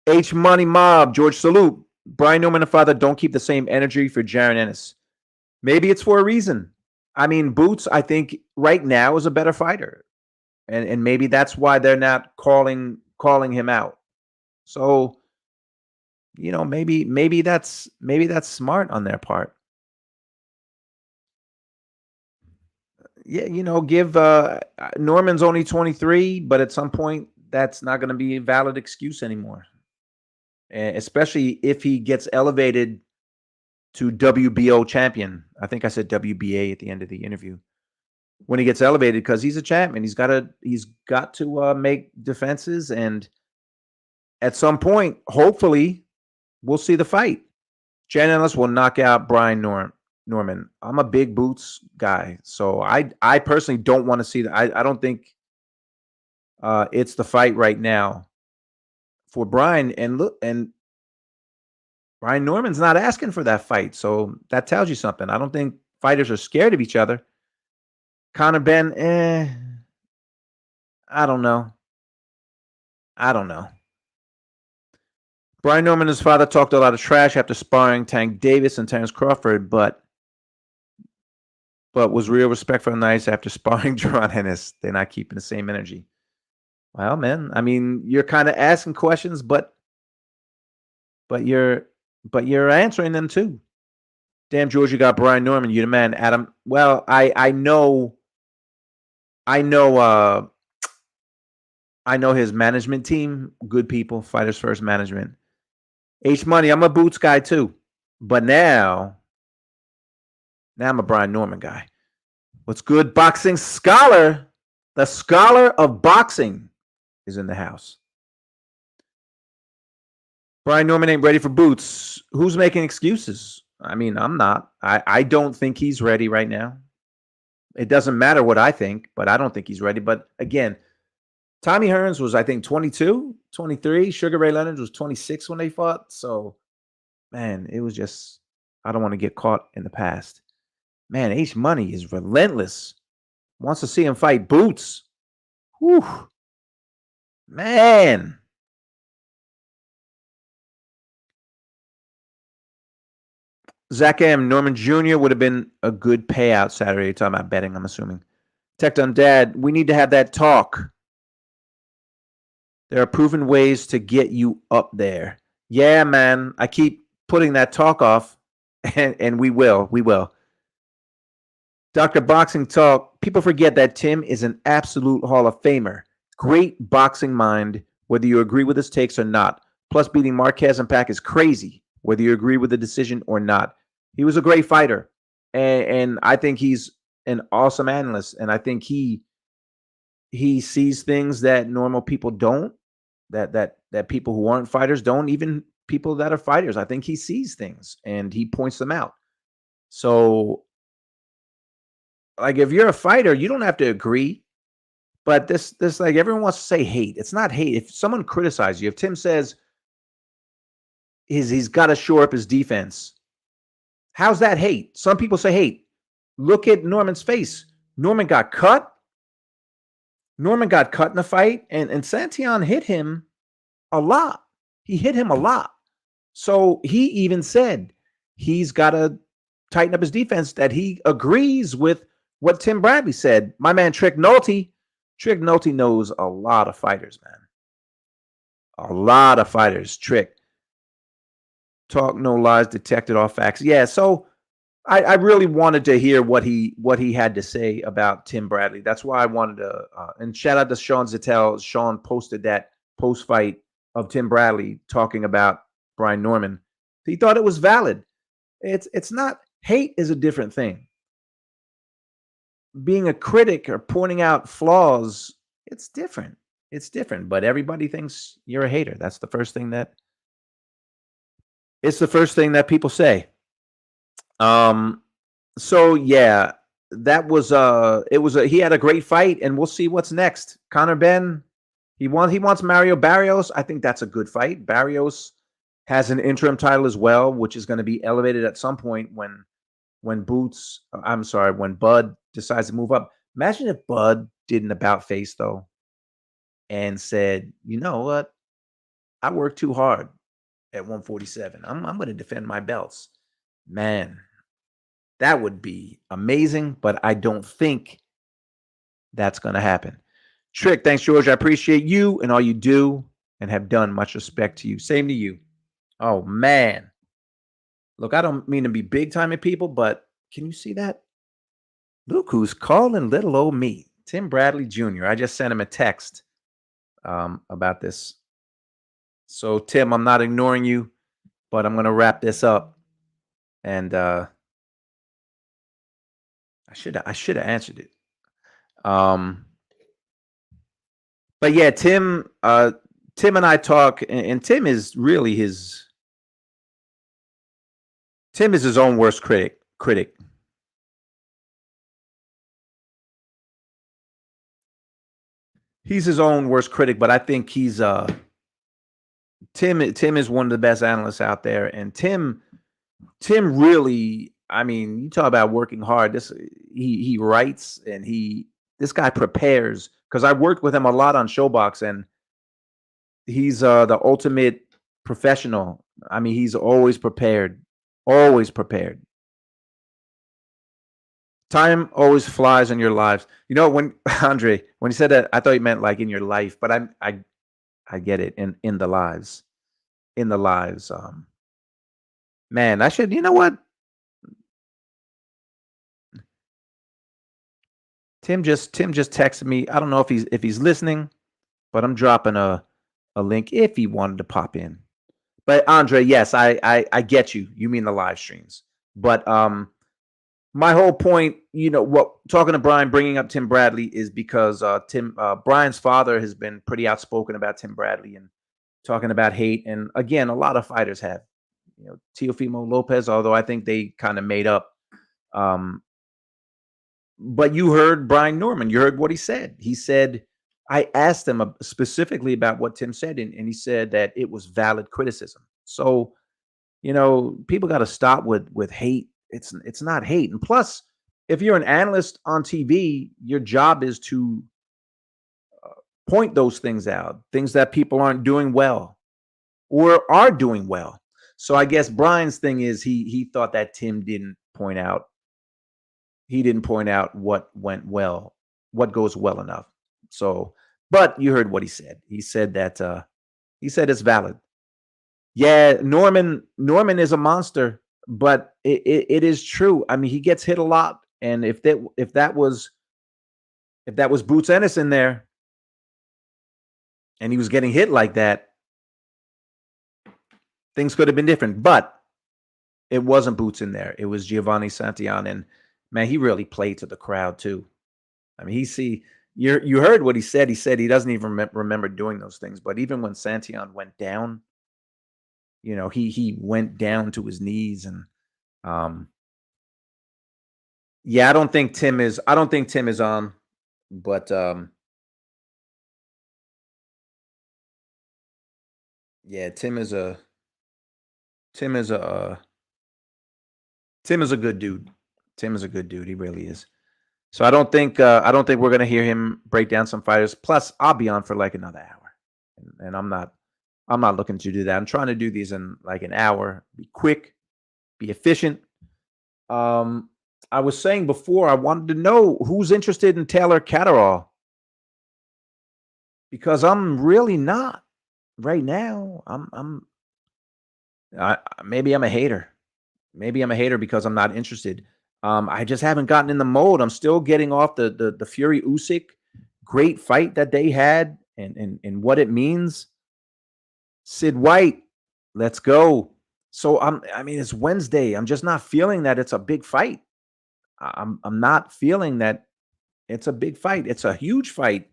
H Money Mob, George Salute. Brian Norman and father don't keep the same energy for Jaron Ennis. Maybe it's for a reason. I mean, Boots, I think right now is a better fighter. And maybe that's why they're not calling him out. So, maybe that's smart on their part. Yeah, give Norman's only 23, but at some point that's not going to be a valid excuse anymore. Especially if he gets elevated to WBO champion. I think I said WBA at the end of the interview. When he gets elevated, because he's a champion, he's got to make defenses, and at some point, hopefully, we'll see the fight. Jan Ellis will knock out Brian Norman. I'm a big Boots guy, so I personally don't want to see that. I don't think it's the fight right now for Brian. And look, and Brian Norman's not asking for that fight, so that tells you something. I don't think fighters are scared of each other. Conor Ben, I don't know. Brian Norman and his father talked a lot of trash after sparring Tank Davis and Terrence Crawford, but was real respectful and nice after sparring Jaron Ennis. They're not keeping the same energy. Well, man, I mean, you're kind of asking questions, but you're answering them too. Damn, George, you got Brian Norman. You the man, Adam. Well, I know his management team. Good people, Fighters First Management. H Money, I'm a Boots guy too, but now I'm a Brian Norman guy. What's good, boxing scholar? The scholar of boxing is in the house. Brian Norman ain't ready for Boots. Who's making excuses? I mean, I'm not. I don't think he's ready right now. It doesn't matter what I think, but I don't think he's ready. But again, Tommy Hearns was, I think, 22, 23. Sugar Ray Leonard was 26 when they fought. So, man, it was just, I don't want to get caught in the past. Man, H Money is relentless. Wants to see him fight Boots. Whew. Man. Zach M. Norman Jr. would have been a good payout Saturday. You're talking about betting, I'm assuming. Tech Dun Dad, we need to have that talk. There are proven ways to get you up there. Yeah, man. I keep putting that talk off, and we will. We will. Dr. Boxing Talk, people forget that Tim is an absolute Hall of Famer. Great boxing mind, whether you agree with his takes or not. Plus, beating Marquez and Pac is crazy, whether you agree with the decision or not. He was a great fighter, and I think he's an awesome analyst, and I think he sees things that normal people don't, that people who aren't fighters don't, even people that are fighters. I think he sees things, and he points them out. So, like, if you're a fighter, you don't have to agree. But this like, everyone wants to say hate. It's not hate. If someone criticizes you, if Tim says he's got to shore up his defense, how's that hate? Some people say hate. Look at Norman's face. Norman got cut. Norman got cut in the fight, and Santillan hit him a lot. He hit him a lot. So he even said he's got to tighten up his defense, that he agrees with what Tim Bradley said. My man Trick Nolte knows a lot of fighters, man. A lot of fighters. Trick. Talk no lies, detected all facts. Yeah, so I really wanted to hear what he had to say about Tim Bradley. That's why I wanted to, and shout out to Sean Zettel. Sean posted that post-fight of Tim Bradley talking about Brian Norman. He thought it was valid. It's not, hate is a different thing. Being a critic or pointing out flaws, it's different. It's different, but everybody thinks you're a hater. That's the first thing that, it's the first thing that people say. So yeah, that was he had a great fight, and we'll see what's next. Conor Benn, he wants Mario Barrios. I think that's a good fight. Barrios has an interim title as well, which is going to be elevated at some point when Bud decides to move up. Imagine if Bud did an about face though and said, you know what? I worked too hard at 147. I'm going to defend my belts. Man, that would be amazing, but I don't think that's going to happen. Trick, thanks, George. I appreciate you and all you do and have done. Much respect to you. Same to you. Oh, man. Look, I don't mean to be big-timing people, but can you see that? Look who's calling little old me. Tim Bradley Jr. I just sent him a text about this. So, Tim, I'm not ignoring you, but I'm going to wrap this up. And I should have answered it. But yeah, Tim and I talk, and Tim is really his own worst critic. He's his own worst critic, but I think he's Tim is one of the best analysts out there, and Tim really, I mean, you talk about working hard. He writes, and this guy prepares, because I worked with him a lot on Showbox, and he's the ultimate professional. I mean, he's always prepared. Always prepared. Time always flies in your lives. You know, when Andre, when he said that, I thought he meant like in your life, but I get it, in the lives. In the lives. Man, I should, you know what? Tim just texted me. I don't know if he's listening, but I'm dropping a link if he wanted to pop in. But Andre, yes, I get you. You mean the live streams. But my whole point, what talking to Brian, bringing up Tim Bradley is because Brian's father has been pretty outspoken about Tim Bradley and talking about hate. And again, a lot of fighters have, Teofimo Lopez, although I think they kind of made up. But you heard Brian Norman. You heard what he said. He said, I asked him specifically about what Tim said, and he said that it was valid criticism. So, people got to stop with hate. It's not hate. And plus, if you're an analyst on TV, your job is to point those things out, things that people aren't doing well or are doing well. So I guess Brian's thing is he thought that Tim didn't point out. He didn't point out what went well, what goes well enough. So, but you heard what he said. He said that it's valid. Yeah, Norman is a monster, but it is true. I mean, he gets hit a lot, and if that was Boots Ennis in there, and he was getting hit like that, things could have been different. But it wasn't Boots in there. It was Giovanni Santillan, and man, he really played to the crowd too. I mean, you heard what he said. He said he doesn't even remember doing those things. But even when Santillan went down, he went down to his knees, and yeah, I don't think Tim is on, but yeah, Tim is a good dude. Tim is a good dude. He really is. So I don't think we're gonna hear him break down some fighters. Plus, I'll be on for like another hour, and I'm not looking to do that. I'm trying to do these in like an hour. Be quick, be efficient. I was saying before, I wanted to know who's interested in Taylor Catterall, because I'm really not right now. Maybe I'm a hater. Maybe I'm a hater because I'm not interested. I just haven't gotten in the mode. I'm still getting off the Fury Usyk great fight that they had and what it means. Sid White, let's go. So it's Wednesday. I'm just not feeling that it's a big fight. I'm not feeling that it's a big fight. It's a huge fight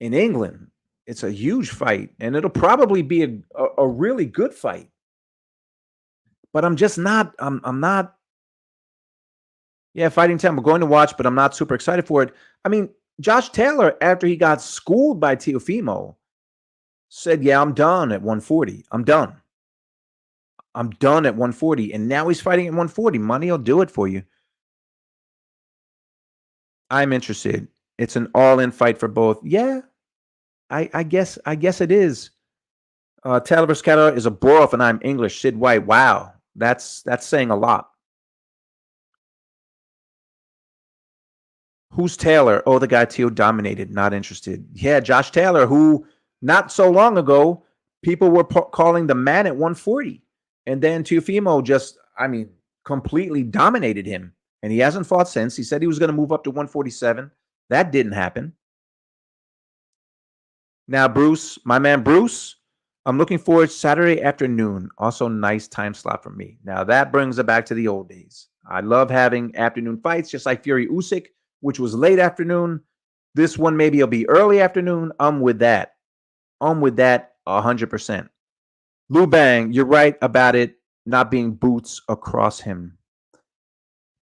in England. It's a huge fight, and it'll probably be a really good fight. But I'm just not. I'm not. Yeah, Fighting Time. We're going to watch, but I'm not super excited for it. I mean, Josh Taylor, after he got schooled by Teofimo, said, "Yeah, I'm done at 140. I'm done. I'm done at 140." And now he's fighting at 140. Money will do it for you. I'm interested. It's an all-in fight for both. Yeah, I guess it is. Taylor vs. Catterall is a bore-off, and I'm English. Sid White. Wow, that's saying a lot. Who's Taylor? Oh, the guy Teo dominated. Not interested. Yeah, Josh Taylor, who not so long ago people were calling the man at 140, and then Teofimo just, completely dominated him, and he hasn't fought since. He said he was going to move up to 147. That didn't happen. Now, Bruce, my man Bruce, I'm looking forward to Saturday afternoon. Also, nice time slot for me. Now, that brings it back to the old days. I love having afternoon fights, just like Fury Usyk, which was late afternoon. This one maybe it'll be early afternoon. I'm with that. 100%. Lou Bang, you're right about it not being boots across him.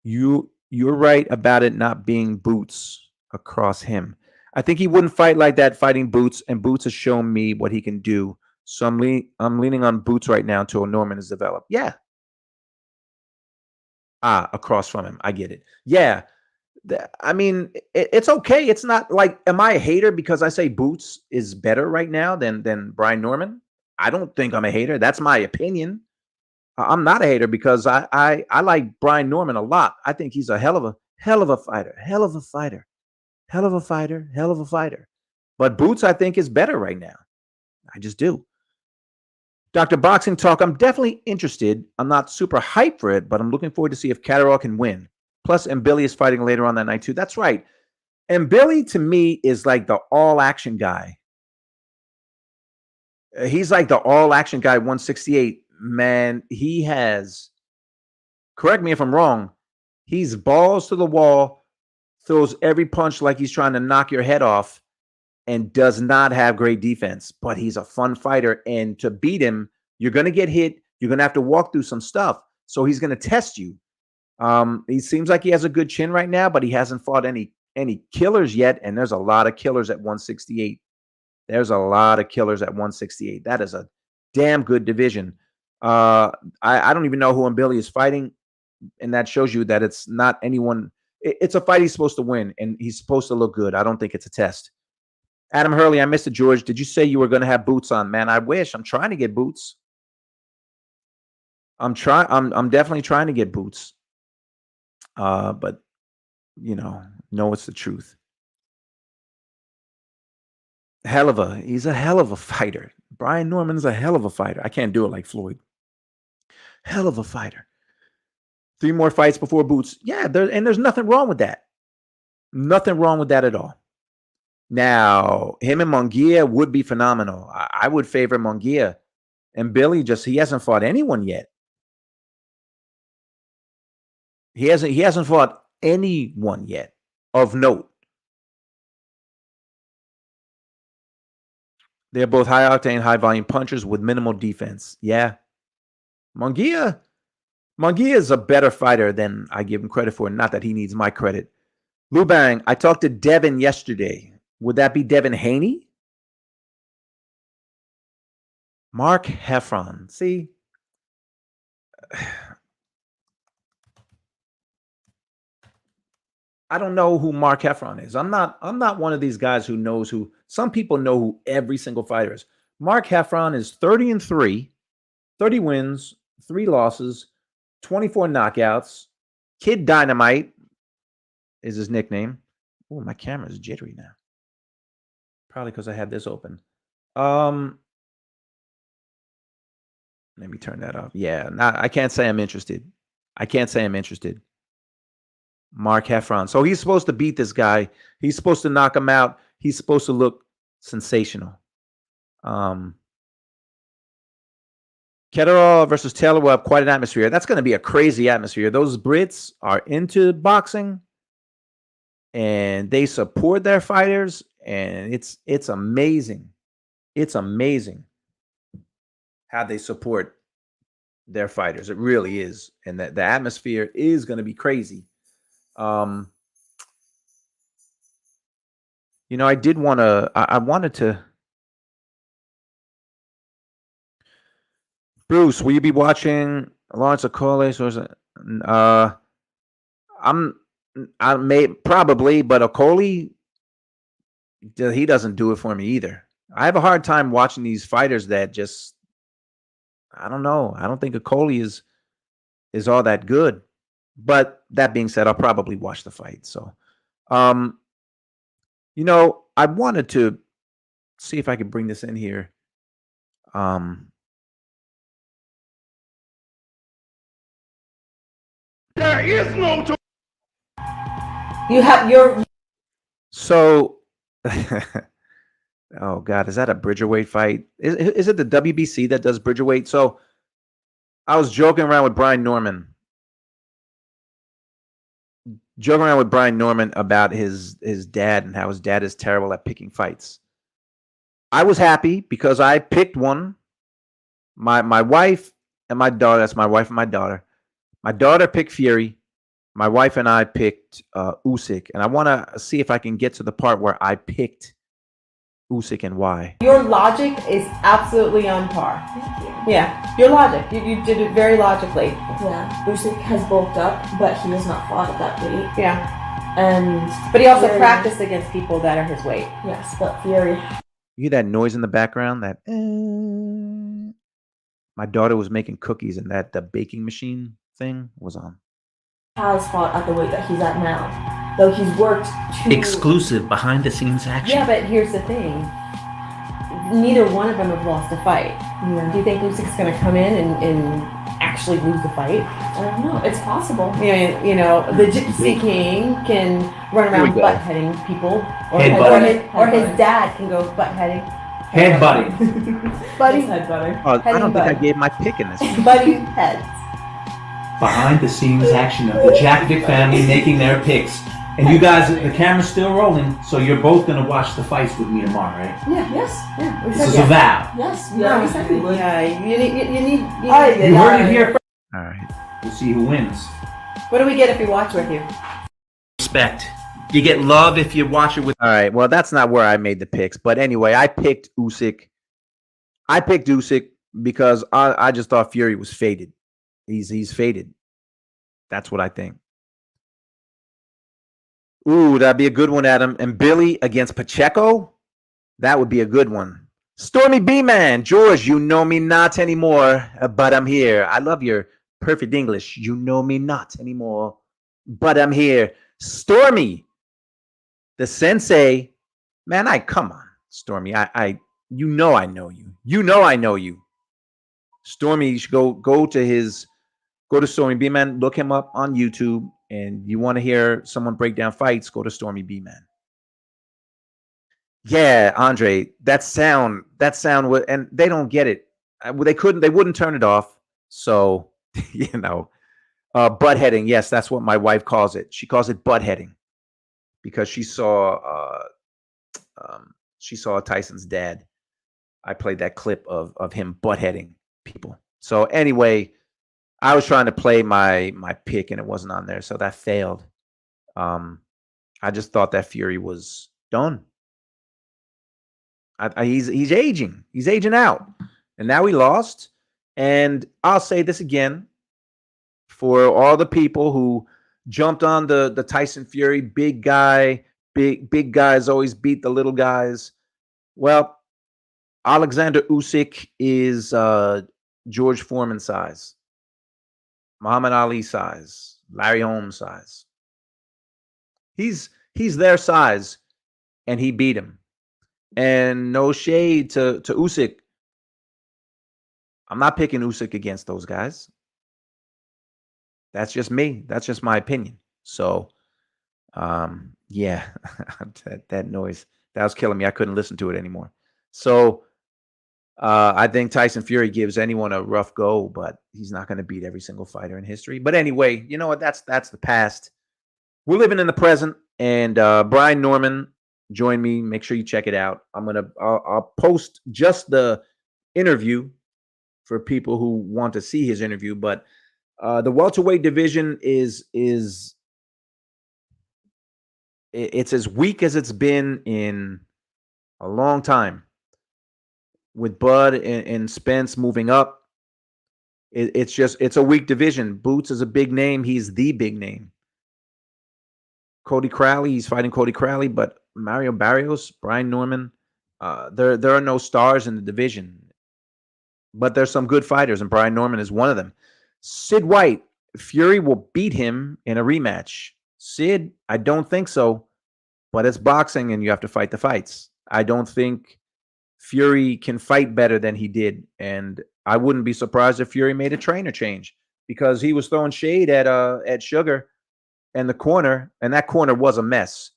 You're right about it not being boots across him. I think he wouldn't fight like that fighting Boots, and Boots has shown me what he can do. So I'm leaning on Boots right now until Norman is developed. Yeah. Across from him. I get it. Yeah. It's okay. It's not like, am I a hater because I say Boots is better right now than Brian Norman? I don't think I'm a hater. That's my opinion. I'm not a hater because I like Brian Norman a lot. I think he's a hell of a fighter. Hell of a fighter. But Boots, I think, is better right now. I just do. Dr. Boxing Talk, I'm definitely interested. I'm not super hyped for it, but I'm looking forward to see if Catterall can win. Plus, and Billy is fighting later on that night too. That's right. And Billy, to me, is like the all-action guy. He's like the all-action guy, 168. Man, he has, correct me if I'm wrong, he's balls to the wall, throws every punch like he's trying to knock your head off, and does not have great defense. But he's a fun fighter. And to beat him, you're going to get hit. You're going to have to walk through some stuff. So he's going to test you. He seems like he has a good chin right now, but he hasn't fought any killers yet. And there's a lot of killers at 168. There's a lot of killers at 168. That is a damn good division. I don't even know who Billy is fighting. And that shows you that it's not anyone. It's a fight he's supposed to win, and he's supposed to look good. I don't think it's a test. Adam Hurley, I missed it, George. Did you say you were going to have boots on? Man, I wish. I'm trying to get boots. I'm definitely trying to get boots. But no, it's the truth. He's a hell of a fighter. Brian Norman's a hell of a fighter. I can't do it like Floyd. Hell of a fighter. 3 more fights before boots. Yeah, there's nothing wrong with that. Nothing wrong with that at all. Now, him and Munguia would be phenomenal. I would favor Munguia. And Billy he hasn't fought anyone yet. He hasn't fought anyone yet of note. They're both high octane, high volume punchers with minimal defense. Yeah. Munguia is a better fighter than I give him credit for. Not that he needs my credit. Lou Bang, I talked to Devin yesterday. Would that be Devin Haney? Mark Heffron. See? I don't know who Mark Heffron is. I'm not one of these guys who knows who. Some people know who every single fighter is. Mark Heffron is 30-3, 30 wins, 3 losses, 24 knockouts. Kid Dynamite is his nickname. Oh, my camera is jittery now. Probably because I had this open. Let me turn that off. Yeah, I can't say I'm interested. Mark Heffron. So he's supposed to beat this guy. He's supposed to knock him out. He's supposed to look sensational. Ketterall versus Taylor will have quite an atmosphere. That's going to be a crazy atmosphere. Those Brits are into boxing, and they support their fighters, and it's amazing. It's amazing how they support their fighters. It really is. And the atmosphere is going to be crazy. I wanted to. Bruce, will you be watching Lawrence Okolie? Or is it, I may probably, but Okolie, he doesn't do it for me either. I have a hard time watching these fighters that just, I don't know. I don't think Okolie is all that good. But that being said, I'll probably watch the fight. So, I wanted to see if I could bring this in here. There is no tomorrow. You have your. So, oh God, is that a Bridgerweight fight? Is it the WBC that does Bridgerweight? So, I was joking around with Brian Norman. About his dad and how his dad is terrible at picking fights. I was happy because I picked one. My wife and my daughter. That's my wife and my daughter. My daughter picked Fury. My wife and I picked Usyk, and I want to see if I can get to the part where I picked Usyk and why. Your logic is absolutely on par. Thank you. Yeah, your logic. You did it very logically. Yeah, Usyk has bulked up, but he has not fought at that weight. Yeah, And but he also Fury, practiced against people that are his weight. Yes, but Fury. You hear that noise in the background? That my daughter was making cookies, and the baking machine thing was on. Has fought at the weight that he's at now, though he's worked to Exclusive behind the scenes action. Yeah, but here's the thing. Neither one of them have lost a fight. Yeah. Do you think Usyk's going to come in and actually actually lose the fight. I don't know. It's possible. You know, the Gypsy King can run Here we around go. butt-heading people, or, Headbutting. or his dad can go butt-heading. Headbutting. Buddy, Head butter. Oh, I don't think I Bud. gave my pick in this one. buddy heads. Behind the scenes action of the Jack Vick family making their picks. And you guys, the camera's still rolling, so you're both going to watch the fights with me tomorrow, right? Yeah. Yes. Yeah. We This said is a yes. vow. Yes. We Yeah, already said we would. Yeah, you need. I did. You heard it here first. All right. We'll see who wins. What do we get if we watch with you? Respect. You get love if you watch it with. All right. Well, that's not where I made the picks, but anyway, I picked Usyk. Because I just thought Fury was faded. He's faded. That's what I think. Ooh, that'd be a good one, Adam. And Billy against Pacheco? That would be a good one. Stormy B-Man. George, you know me not anymore, but I'm here. I love your perfect English. You know me not anymore, but I'm here. Stormy, the sensei. Man, come on, Stormy. You know I know you. You know I know you. Stormy, you should go to Stormy B-Man, look him up on YouTube, and you want to hear someone break down fights, go to Stormy B-Man. Yeah, Andre, that sound and they don't get it. They wouldn't turn it off. So, butt heading. Yes, that's what my wife calls it. She calls it butt heading because she saw Tyson's dad. I played that clip of him butt heading people. So anyway, I was trying to play my pick and it wasn't on there, so that failed. I just thought that Fury was done. He's aging. He's aging out, and now he lost. And I'll say this again for all the people who jumped on the Tyson Fury big guy. Big guys always beat the little guys. Well, Alexander Usyk is George Foreman size, Muhammad Ali size, Larry Holmes size. He's their size, and he beat him. And no shade to Usyk. I'm not picking Usyk against those guys. That's just me. That's just my opinion. So, yeah, that noise, that was killing me. I couldn't listen to it anymore. So, I think Tyson Fury gives anyone a rough go, but he's not going to beat every single fighter in history. But anyway, you know what? That's the past. We're living in the present. And Brian Norman joined me. Make sure you check it out. I'll post just the interview for people who want to see his interview. But the welterweight division is it's as weak as it's been in a long time. With Bud and Spence moving up, it's a weak division. Boots is a big name. He's the big name. Cody Crowley, he's fighting Cody Crowley, but Mario Barrios, Brian Norman, there are no stars in the division. But there's some good fighters, and Brian Norman is one of them. Sid White, Fury will beat him in a rematch. Sid, I don't think so, but it's boxing, and you have to fight the fights. I don't think Fury can fight better than he did, and I wouldn't be surprised if Fury made a trainer change because he was throwing shade at Sugar and the corner, and that corner was a mess.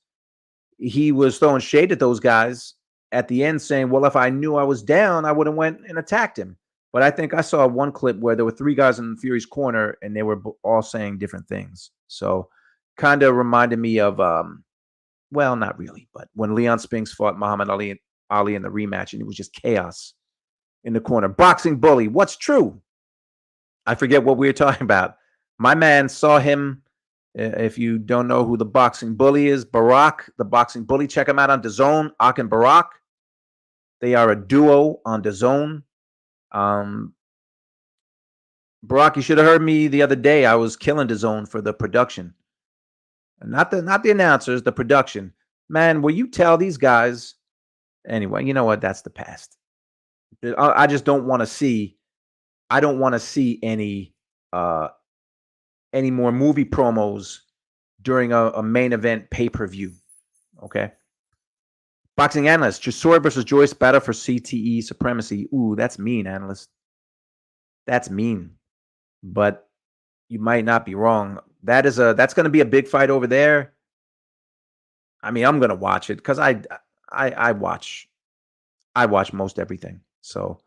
He was throwing shade at those guys at the end, saying, "Well, if I knew I was down, I would have went and attacked him." But I think I saw one clip where there were three guys in Fury's corner, and they were all saying different things. So, kind of reminded me of, well, not really, but when Leon Spinks fought Muhammad Ali in the rematch, and it was just chaos in the corner. Boxing bully. What's true? I forget what we were talking about. My man saw him. If you don't know who the boxing bully is, Barack, the boxing bully, check him out on DAZN. Ak and Barack. They are a duo on DAZN. Barack, you should have heard me the other day. I was killing DAZN for the production. Not the announcers, the production. Man, will you tell these guys? Anyway, you know what? That's the past. I just don't want to see. I don't want to see any more movie promos during a main event pay-per-view. Okay. Boxing analyst, Chisora versus Joyce battle for CTE supremacy. Ooh, that's mean, analyst. That's mean. but you might not be wrong. That's going to be a big fight over there. I mean, I'm going to watch it because I watch most everything. So,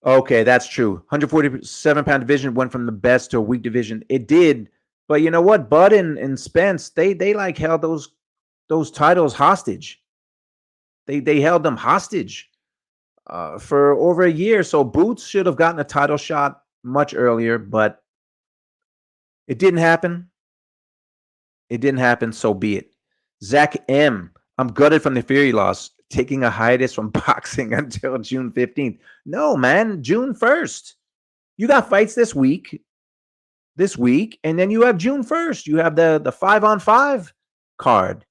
okay, that's true. 147-pound division went from the best to a weak division. It did, but you know what? Bud and Spence, they like held those titles hostage. They held them hostage for over a year. So Boots should have gotten a title shot much earlier, but it didn't happen. It didn't happen. So be it. Zach M. I'm gutted from the Fury loss, taking a hiatus from boxing until June 15th. No, man, June 1st. You got fights this week, and then you have June 1st. You have the 5-on-5 card.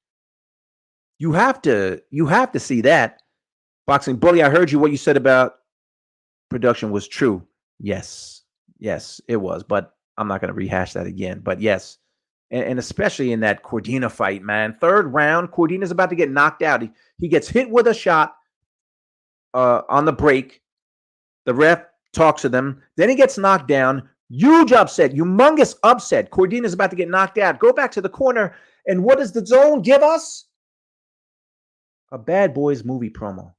You have to see that. Boxing Bully, I heard you. What you said about production was true. Yes, it was, but I'm not going to rehash that again. But yes, and especially in that Cordina fight, man. Third round, Cordina's about to get knocked out. He gets hit with a shot on the break. The ref talks to them. Then he gets knocked down. Huge upset, humongous upset. Cordina's about to get knocked out. Go back to the corner, and what does the zone give us? A Bad Boys movie promo.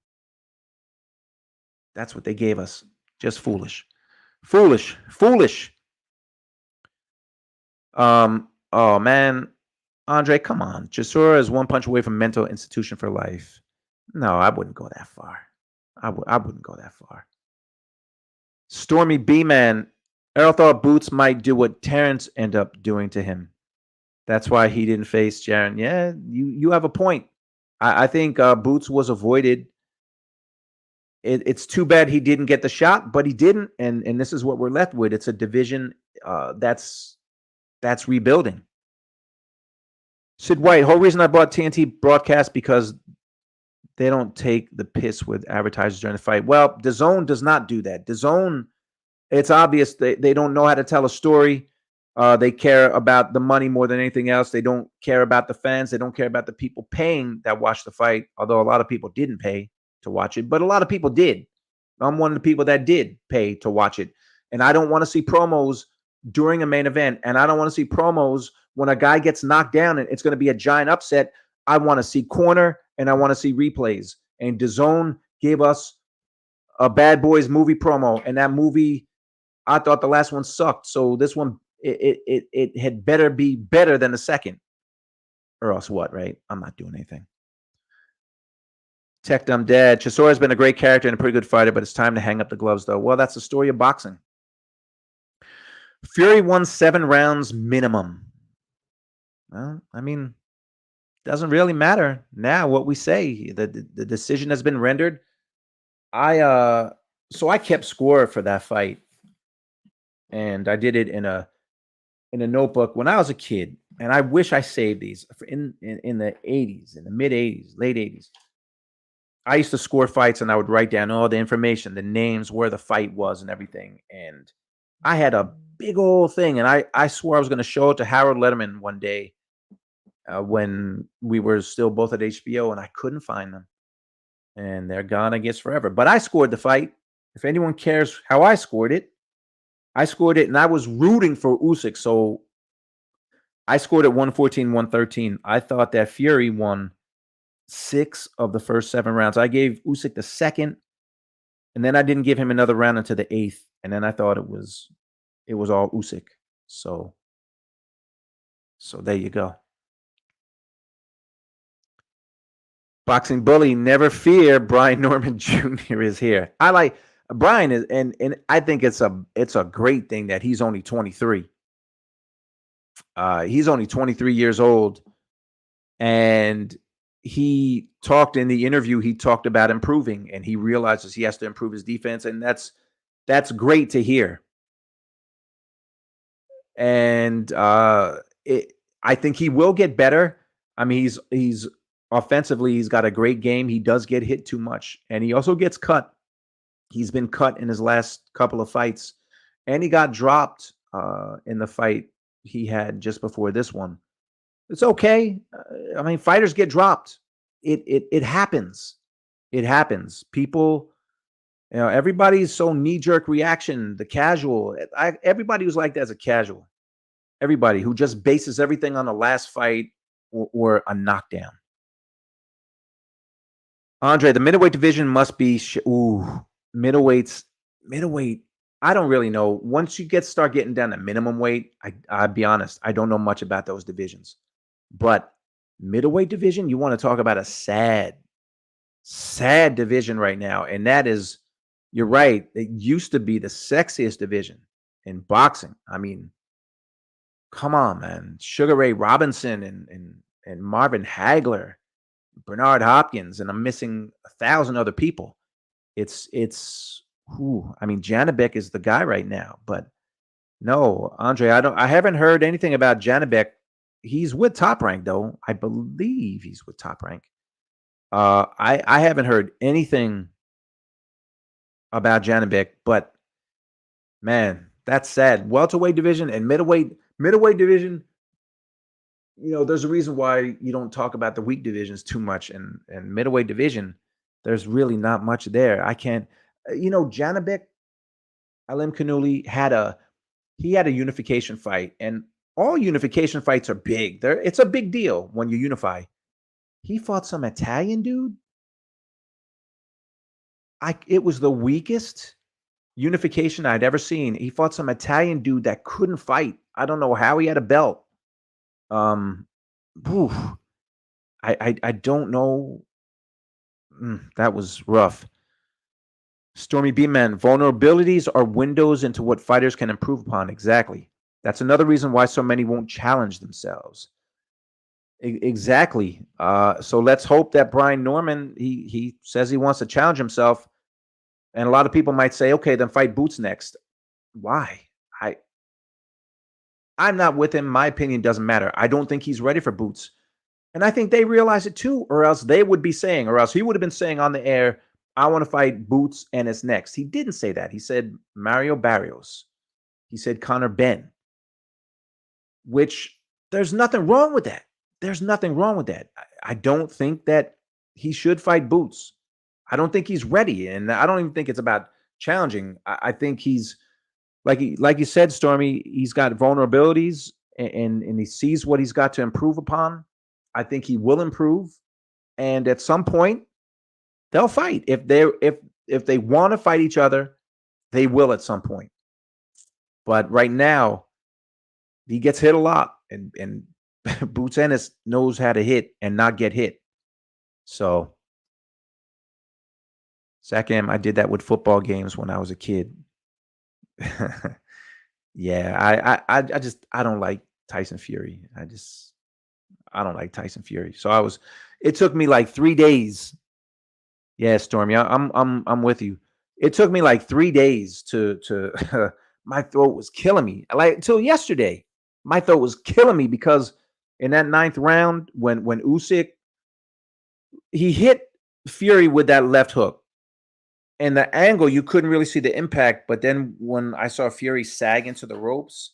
That's what they gave us. Just foolish. Oh man, Andre, come on. Chisora is one punch away from mental institution for life. No, I wouldn't go that far. I wouldn't go that far. Stormy B-Man, Errol thought Boots might do what Terrence ended up doing to him. That's why he didn't face Jaron. Yeah, you have a point. I think Boots was avoided. It's too bad he didn't get the shot, but he didn't, and this is what we're left with. It's a division that's rebuilding. Sid White, whole reason I bought TNT broadcast because they don't take the piss with advertisers during the fight. Well, DAZN does not do that. DAZN, it's obvious they don't know how to tell a story. They care about the money more than anything else. They don't care about the fans. They don't care about the people paying that watch the fight, although a lot of people didn't pay to watch it, but a lot of people did. I'm one of the people that did pay to watch it. And I don't want to see promos during a main event. And I don't want to see promos when a guy gets knocked down and it's going to be a giant upset. I want to see corner and I want to see replays. And DAZN gave us a Bad Boys movie promo. And that movie, I thought the last one sucked. So this one, it had better be better than the second. Or else what, right? I'm not doing anything. Tech Dumb Dad. Chisora's been a great character and a pretty good fighter, but it's time to hang up the gloves, though. Well, that's the story of boxing. Fury won 7 rounds minimum. Well, I mean, doesn't really matter now what we say. The decision has been rendered. So I kept score for that fight, and I did it in a notebook when I was a kid. And I wish I saved these in the 80s, in the mid 80s, late 80s. I used to score fights and I would write down all the information, the names, where the fight was and everything. And I had a big old thing. And I swore I was going to show it to Harold Letterman one day when we were still both at HBO, and I couldn't find them. And they're gone, I guess, forever. But I scored the fight. If anyone cares how I scored it and I was rooting for Usyk. So I scored at 114-113. I thought that Fury won 6 of the first 7 rounds. I gave Usyk the second, and then I didn't give him another round until the 8th. And then I thought it was all Usyk. So there you go. Boxing Bully, never fear. Brian Norman Jr. is here. I like Brian is, and I think it's a great thing that he's only 23. He's only 23 years old, and he talked in the interview. He talked about improving, and he realizes he has to improve his defense, and that's great to hear. And I think he will get better. I mean, he's offensively, he's got a great game. He does get hit too much, and he also gets cut. He's been cut in his last couple of fights, and he got dropped in the fight he had just before this one. It's okay. I mean, fighters get dropped. It happens. It happens. People Everybody's so knee-jerk reaction, the casual. Everybody was like that as a casual. Everybody who just bases everything on the last fight or a knockdown. Andre, the middleweight division must be middleweight. I don't really know. Once you start getting down to minimum weight, I'll be honest, I don't know much about those divisions. But middleweight division, you want to talk about a sad division right now, and that is, you're right. It used to be the sexiest division in boxing. I mean, come on, man. Sugar Ray Robinson and Marvin Hagler, Bernard Hopkins, and I'm missing 1,000 other people. I mean, Janibek is the guy right now, but no, Andre, I haven't heard anything about Janibek. He's with Top Rank though. I believe he's with Top Rank. I haven't heard anything about Janibek, but man, that's sad. Welterweight division and middleweight division. There's a reason why you don't talk about the weak divisions too much, and middleweight division, there's really not much there. I can't, Janibek, Alim Kanuli had a unification fight, and all unification fights are big. It's a big deal when you unify. He fought some Italian dude. It was the weakest unification I'd ever seen. He fought some Italian dude that couldn't fight. I don't know how he had a belt. I don't know. That was rough. Stormy B-Man, vulnerabilities are windows into what fighters can improve upon. Exactly. That's another reason why so many won't challenge themselves. Exactly. So let's hope that Brian Norman, he says he wants to challenge himself. And a lot of people might say, okay, then fight Boots next. Why? I'm not with him. My opinion doesn't matter. I don't think he's ready for Boots. And I think they realize it too, or else he would have been saying on the air, I want to fight Boots and it's next. He didn't say that. He said Mario Barrios. He said Conor Benn, which there's nothing wrong with that. There's nothing wrong with that. I don't think that he should fight Boots. I don't think he's ready. And I don't even think it's about challenging. I think he's, like you said, Stormy, he's got vulnerabilities and he sees what he's got to improve upon. I think he will improve. And at some point, they'll fight. If they want to fight each other, they will at some point. But right now, he gets hit a lot. And Boots Ennis knows how to hit and not get hit. So, Zach I did that with football games when I was a kid. Yeah, I don't like Tyson Fury. I don't like Tyson Fury. So it took me like 3 days. Yeah, Stormy, I'm with you. It took me like 3 days to my throat was killing me. Like till yesterday, my throat was killing me because in that 9th round, when Usyk, he hit Fury with that left hook. And the angle, you couldn't really see the impact. But then when I saw Fury sag into the ropes,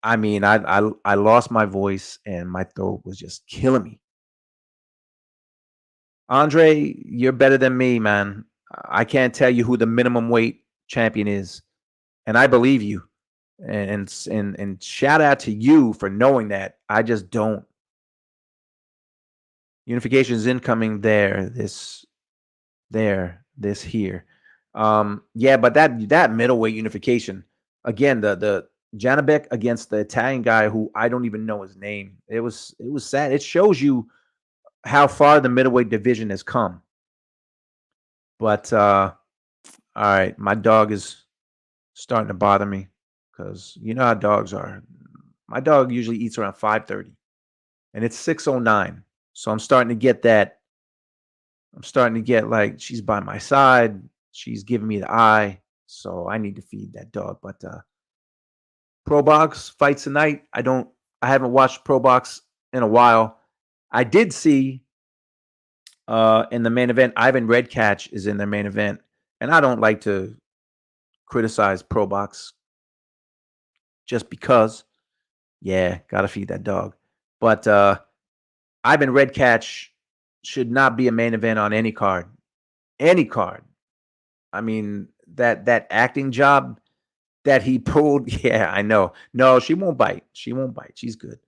I mean, I lost my voice and my throat was just killing me. Andre, you're better than me, man. I can't tell you who the minimum weight champion is. And I believe you. And shout out to you for knowing that. I just don't. Unification is incoming there. This here. Yeah, but that middleweight unification, again, the Janibek against the Italian guy who I don't even know his name. It was sad. It shows you how far the middleweight division has come. But all right, my dog is starting to bother me because you know how dogs are. My dog usually eats around 5:30, and it's 6:09. So I'm starting to get that. I'm starting to get like she's by my side. She's giving me the eye. So I need to feed that dog. But Pro Box fights tonight. I haven't watched Pro Box in a while. I did see in the main event, Ivan Redcatch is in their main event. And I don't like to criticize Pro Box just because. Yeah, gotta feed that dog. But Ivan Redcatch should not be a main event on any card. Any card. I mean, that acting job that he pulled, yeah, I know. No, she won't bite. She won't bite. She's good.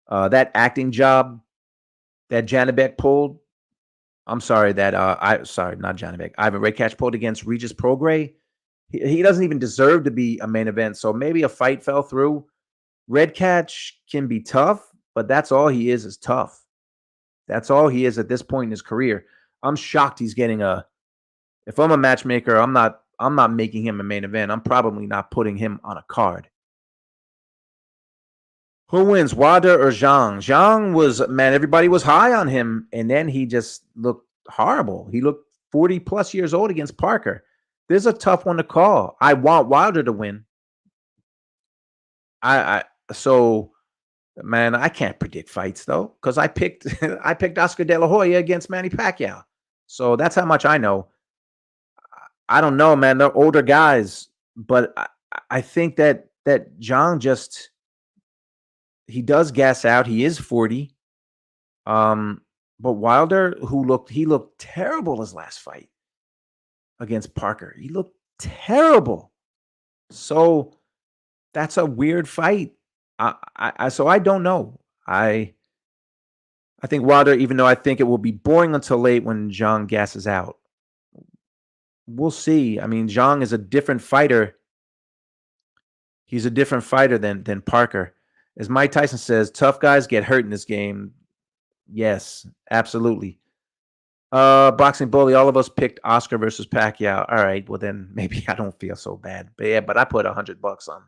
That acting job that Janibek pulled. I'm sorry that not Janibek. Ivan Rakic pulled against Regis Prograis. He doesn't even deserve to be a main event. So maybe a fight fell through. Red Catch can be tough, but that's all he is tough. That's all he is at this point in his career. I'm shocked he's getting a. If I'm a matchmaker, I'm not making him a main event. I'm probably not putting him on a card. Who wins, Wilder or Zhang? Zhang was, man, everybody was high on him, and then he just looked horrible. He looked 40 plus years old against Parker. This is a tough one to call. I want Wilder to win. So, man, I can't predict fights though, because I picked Oscar De La Hoya against Manny Pacquiao. So that's how much I know. I don't know, man. They're older guys, but I think that Zhang just he does gas out. He is 40. But Wilder, he looked terrible his last fight against Parker. He looked terrible. So that's a weird fight. So I don't know. I think Wilder, even though I think it will be boring until late when Zhang gasses out. We'll see. I mean, Zhang is a different fighter. He's a different fighter than Parker. As Mike Tyson says, tough guys get hurt in this game. Yes, absolutely. Boxing Bully, all of us picked Oscar versus Pacquiao. All right, well then maybe I don't feel so bad. But yeah, but I put $100 on.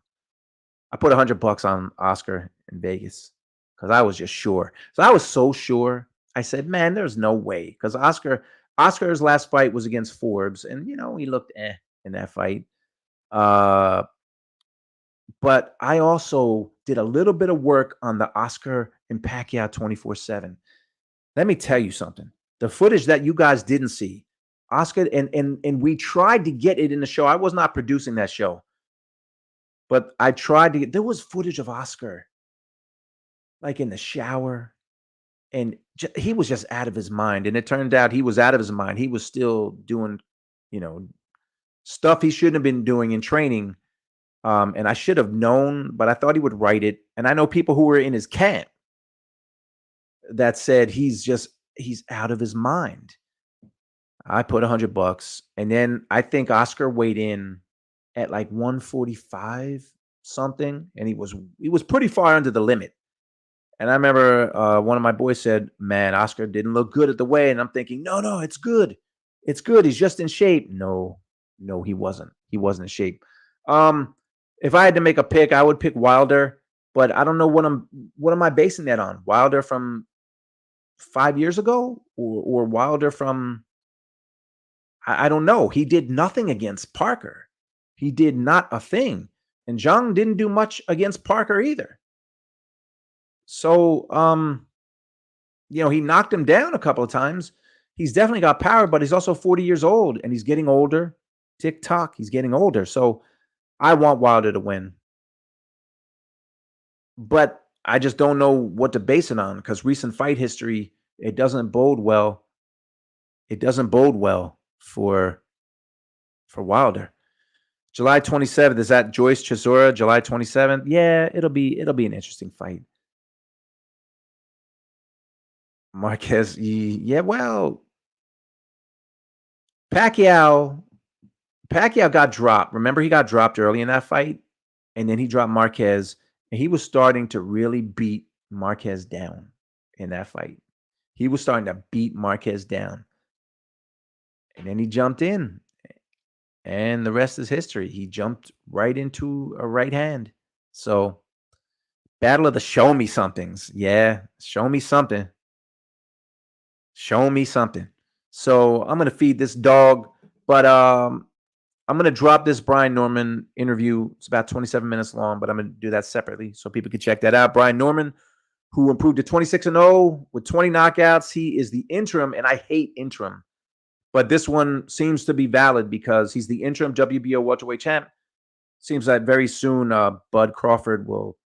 I put $100 on Oscar in Vegas because I was just sure. So I was so sure. I said, man, there's no way. Because Oscar's last fight was against Forbes, and he looked in that fight. But I also did a little bit of work on the Oscar and Pacquiao 24/7. Let me tell you something. The footage that you guys didn't see, Oscar, and we tried to get it in the show. I was not producing that show, but I tried to get. There was footage of Oscar, like in the shower, and he was just out of his mind. And it turned out he was out of his mind. He was still doing, stuff he shouldn't have been doing in training. And I should have known, but I thought he would write it. And I know people who were in his camp that said he's out of his mind. I put $100, and then I think Oscar weighed in at like 145 something, and he was pretty far under the limit. And I remember one of my boys said, "Man, Oscar didn't look good at the weigh," and I'm thinking, "No, it's good. It's good. He's just in shape." No, he wasn't. He wasn't in shape. If I had to make a pick, I would pick Wilder, but I don't know what am I basing that on? Wilder from 5 years ago or Wilder from I don't know. He did nothing against Parker. He did not a thing. And Zhang didn't do much against Parker either. So he knocked him down a couple of times. He's definitely got power, but he's also 40 years old and he's getting older. Tick-tock, he's getting older. So I want Wilder to win. But I just don't know what to base it on because recent fight history, it doesn't bode well. It doesn't bode well for Wilder. July 27th, is that Joyce Chisora, July 27th? Yeah, it'll be an interesting fight. Marquez, yeah, well, Pacquiao got dropped. Remember, he got dropped early in that fight, and then he dropped Marquez, and he was starting to really beat Marquez down in that fight. He was starting to beat Marquez down. And then he jumped in, and the rest is history. He jumped right into a right hand. So, battle of the show me somethings. Yeah, show me something. Show me something. So, I'm going to feed this dog, but I'm going to drop this Brian Norman interview. It's about 27 minutes long, but I'm going to do that separately so people can check that out. Brian Norman, who improved to 26-0 with 20 knockouts. He is the interim, and I hate interim. But this one seems to be valid because he's the interim WBO welterweight champ. Seems that very soon Bud Crawford will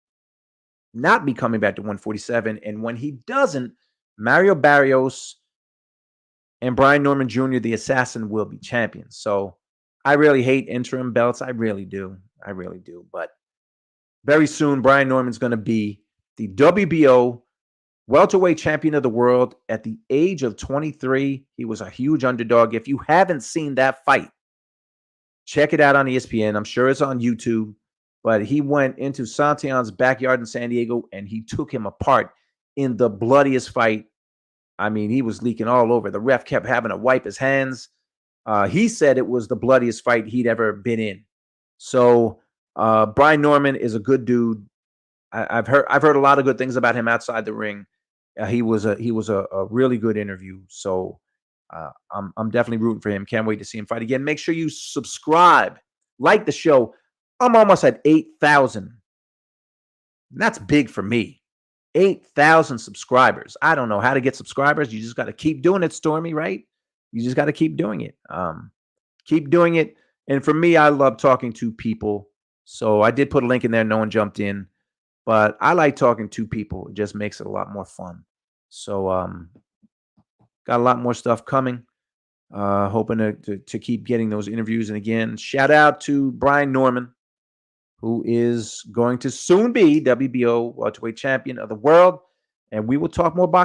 not be coming back to 147. And when he doesn't, Mario Barrios and Brian Norman Jr., the assassin, will be champions. So I really hate interim belts. I really do. But very soon, Brian Norman's going to be the WBO welterweight champion of the world at the age of 23. He was a huge underdog. If you haven't seen that fight, check it out on ESPN. I'm sure it's on YouTube. But he went into Santillan's backyard in San Diego and he took him apart in the bloodiest fight. I mean, he was leaking all over. The ref kept having to wipe his hands. He said it was the bloodiest fight he'd ever been in. So Brian Norman is a good dude. I've heard a lot of good things about him outside the ring. He was a really good interview. So I'm definitely rooting for him. Can't wait to see him fight again. Make sure you subscribe, like the show. I'm almost at 8,000. That's big for me. 8,000 subscribers. I don't know how to get subscribers. You just got to keep doing it, Stormy, right? You just got to keep doing it. Keep doing it. And for me, I love talking to people. So I did put a link in there. No one jumped in. But I like talking to people. It just makes it a lot more fun. So got a lot more stuff coming. Hoping to keep getting those interviews. And again, shout out to Brian Norman, who is going to soon be WBO welterweight champion of the world. And we will talk more boxing.